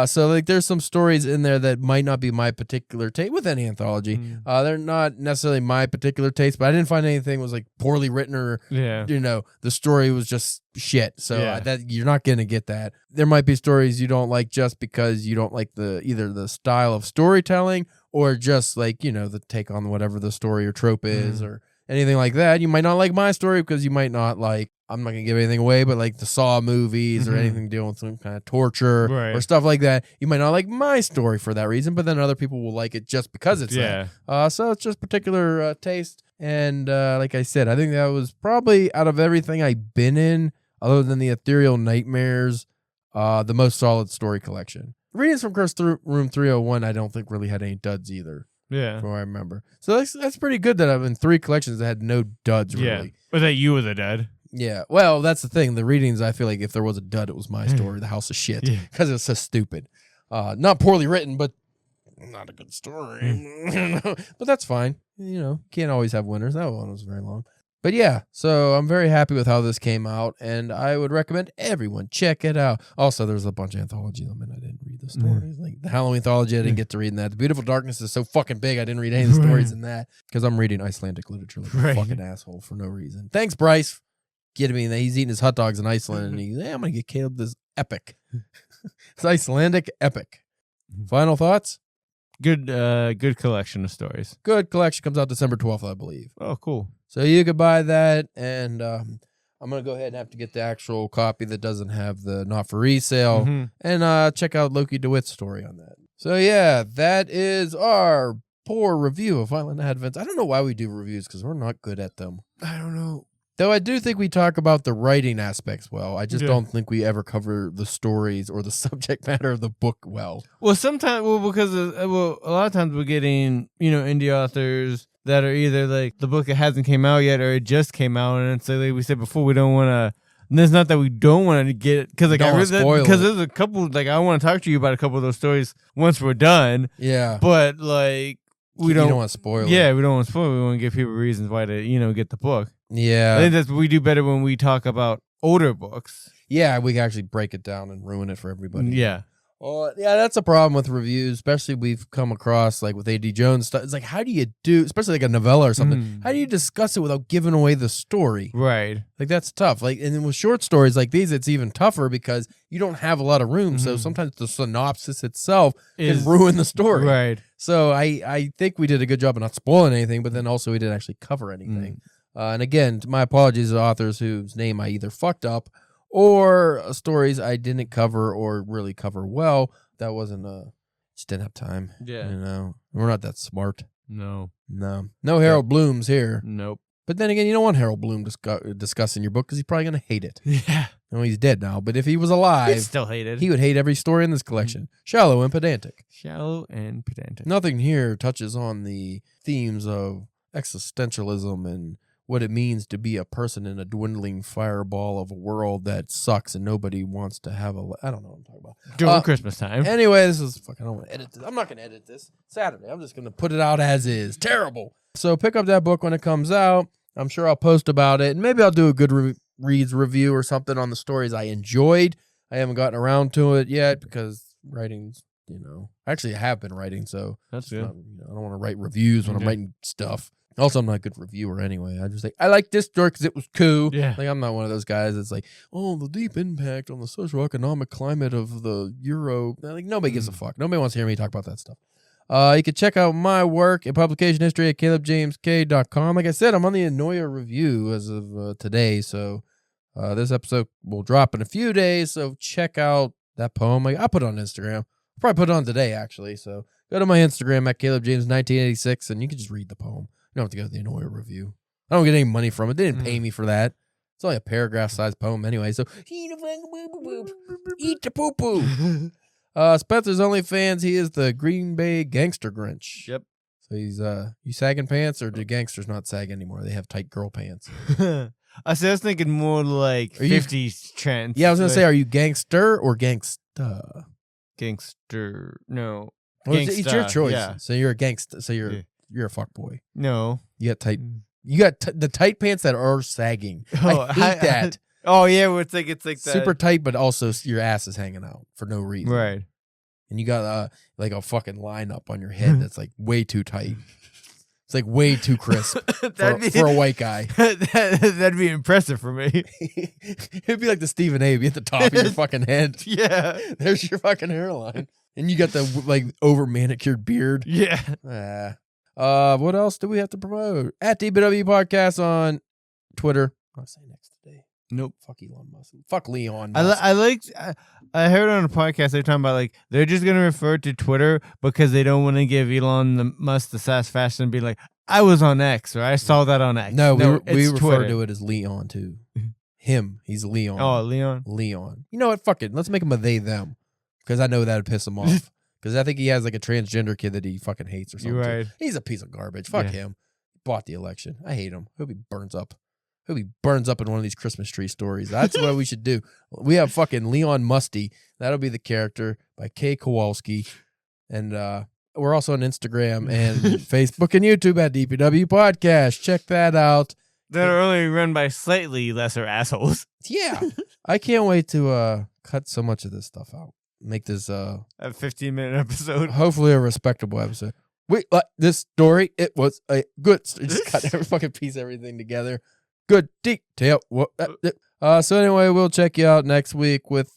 so like there's some stories in there that might not be my particular taste with any anthology. They're not necessarily my particular taste, but I didn't find anything was like poorly written or you know, the story was just shit. So that you're not going to get that. There might be stories you don't like just because you don't like either the style of storytelling or just like, you know, the take on whatever the story or trope is or anything like that. You might not like my story because you might not like, I'm not going to give anything away, but like the Saw movies or anything dealing with some kind of torture or stuff like that. You might not like my story for that reason, but then other people will like it just because it's that. So it's just particular taste. And like I said, I think that was probably out of everything I've been in, other than the Ethereal Nightmares, the most solid story collection. Readings from Curse Room 301, I don't think really had any duds either. Yeah. From what I remember. So that's pretty good that I've in 3 collections that had no duds, really. Yeah. Was that you with a dud? Yeah. Well, that's the thing. The readings, I feel like if there was a dud, it was my story, The House of Shit, because it's so stupid. Not poorly written, but not a good story. But that's fine. Can't always have winners. That one was very long. But yeah, so I'm very happy with how this came out, and I would recommend everyone check it out. Also, there's a bunch of anthologies. I didn't read the stories. Like the Halloween anthology, I didn't get to read in that. The Beautiful Darkness is so fucking big, I didn't read any of the stories in that because I'm reading Icelandic literature like a fucking asshole for no reason. Thanks, Bryce. Getting me that he's eating his hot dogs in Iceland, and he's, I'm going to get Caleb this epic. It's Icelandic epic. Final thoughts? Good collection of stories. Good collection. Comes out December 12th, I believe. Oh, cool. So you could buy that, and I'm going to go ahead and have to get the actual copy that doesn't have the not for resale, and check out Loki DeWitt's story on that. So yeah, that is our poor review of Violent Advents. I don't know why we do reviews, because we're not good at them. I don't know. Though I do think we talk about the writing aspects well. I just don't think we ever cover the stories or the subject matter of the book well. Well, sometimes, because a lot of times we're getting, indie authors that are either like the book that hasn't came out yet or it just came out, and it's like we said before, we don't want to. And it's not that we don't want to get it, because because there's a couple, like I want to talk to you about a couple of those stories once we're done. Yeah, but like we don't want to spoil it. Yeah, we don't want to spoil it. We want to give people reasons why to get the book. Yeah, I think that's what we do better when we talk about older books. Yeah, we can actually break it down and ruin it for everybody. Yeah. Well, yeah, that's a problem with reviews, especially we've come across like with A.D. Jones stuff. It's like, how do you do, especially like a novella or something, how do you discuss it without giving away the story? Right. Like that's tough. Like, and then with short stories like these, it's even tougher because you don't have a lot of room. So sometimes the synopsis itself can ruin the story. Right. So I think we did a good job of not spoiling anything, but then also we didn't actually cover anything. And again, my apologies to authors whose name I either fucked up or stories I didn't cover or really cover well. That wasn't just didn't have time. Yeah. We're not that smart. No. No Harold Bloom's here. Nope. But then again, you don't want Harold Bloom discussing your book because he's probably going to hate it. Yeah. He's dead now, but if he was alive, he'd still hate it. He would hate every story in this collection. Shallow and pedantic. Nothing here touches on the themes of existentialism and what it means to be a person in a dwindling fireball of a world that sucks and nobody wants to have I don't know what I'm talking about. During Christmas time. Anyway, this is fucking, I don't want to edit this. I'm not going to edit this. Saturday. I'm just going to put it out as is. Terrible. So pick up that book when it comes out. I'm sure I'll post about it. And maybe I'll do a good reads review or something on the stories I enjoyed. I haven't gotten around to it yet because writing's, actually I have been writing. So that's good. I don't want to write reviews when I'm writing stuff. Also, I'm not a good reviewer anyway. I just I like this story because it was cool. Yeah. Like, I'm not one of those guys that's like, oh, the deep impact on the socioeconomic climate of the Euro. Like, nobody gives a fuck. Nobody wants to hear me talk about that stuff. You can check out my work and publication history at calebjamesk.com. Like I said, I'm on the Anoia review as of today. So this episode will drop in a few days. So check out that poem. I'll put it on Instagram. I'll probably put it on today, actually. So go to my Instagram at calebjames1986 and you can just read the poem. You don't have to go to the Anoia review. I don't get any money from it. They didn't pay me for that. It's only a paragraph-sized poem anyway. So, eat the poo-poo. Spencer's OnlyFans, he is the Green Bay Gangster Grinch. Yep. So he's, you sagging pants, or do gangsters not sag anymore? They have tight girl pants. I was thinking more like 50s trends. Yeah, I was going to say, are you gangster or gangsta? Gangster. No. Well, it's your choice. Yeah. So you're a gangster. So you're a fuck boy. No. You got tight. You got the tight pants that are sagging. I hate that. Oh yeah, it's like that. Super tight, but also your ass is hanging out for no reason. Right. And you got like a fucking line up on your head that's like way too tight. It's like way too crisp for a white guy. That'd be impressive for me. It'd be like the Stephen A. Be at the top of your fucking head. Yeah. There's your fucking hairline. And you got the like over manicured beard. Yeah. What else do we have to promote? At DBW Podcast on Twitter. I'll say next today. Nope. Fuck Elon Musk. Fuck Leon Musk. I heard on a podcast they're talking about like they're just gonna refer to Twitter because they don't want to give Elon Musk the satisfaction and be like, I was on X or I saw that on X. No, we refer to it as Leon too. Him. He's Leon. Oh, Leon. You know what? Fuck it. Let's make him a they them because I know that would piss him off. Because I think he has like a transgender kid that he fucking hates or something. You're right. He's a piece of garbage. Fuck him. He bought the election. I hate him. Hope he burns up. Hope he burns up in one of these Christmas tree stories. That's what we should do. We have fucking Leon Musty. That'll be the character by Kay Kowalski. And we're also on Instagram and Facebook and YouTube at DPW Podcast. Check that out. They're only run by slightly lesser assholes. Yeah. I can't wait to cut so much of this stuff out. Make this a 15-minute episode. Hopefully a respectable episode. Wait, this story, it was a good just cut every fucking piece, everything together. Good detail. So anyway, we'll check you out next week with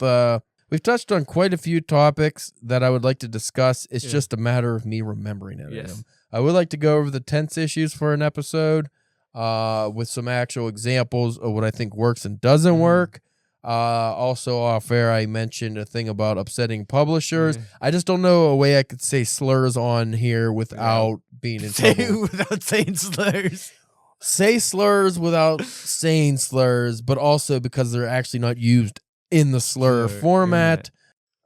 we've touched on quite a few topics that I would like to discuss. It's just a matter of me remembering it. Yes. I would like to go over the tense issues for an episode with some actual examples of what I think works and doesn't work. Also off air, I mentioned a thing about upsetting publishers. I just don't know a way I could say slurs on here without being in trouble. Without saying slurs. Say slurs without saying slurs, but also because they're actually not used in the slur format.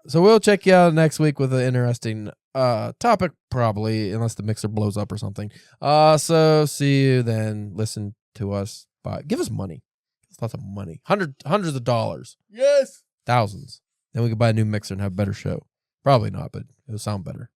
So we'll check you out next week with an interesting topic, probably, unless the mixer blows up or something. So see you then. Listen to us. Give us money. It's lots of money. Hundreds of dollars. Yes. Thousands. Then we could buy a new mixer and have a better show. Probably not, but it'll sound better.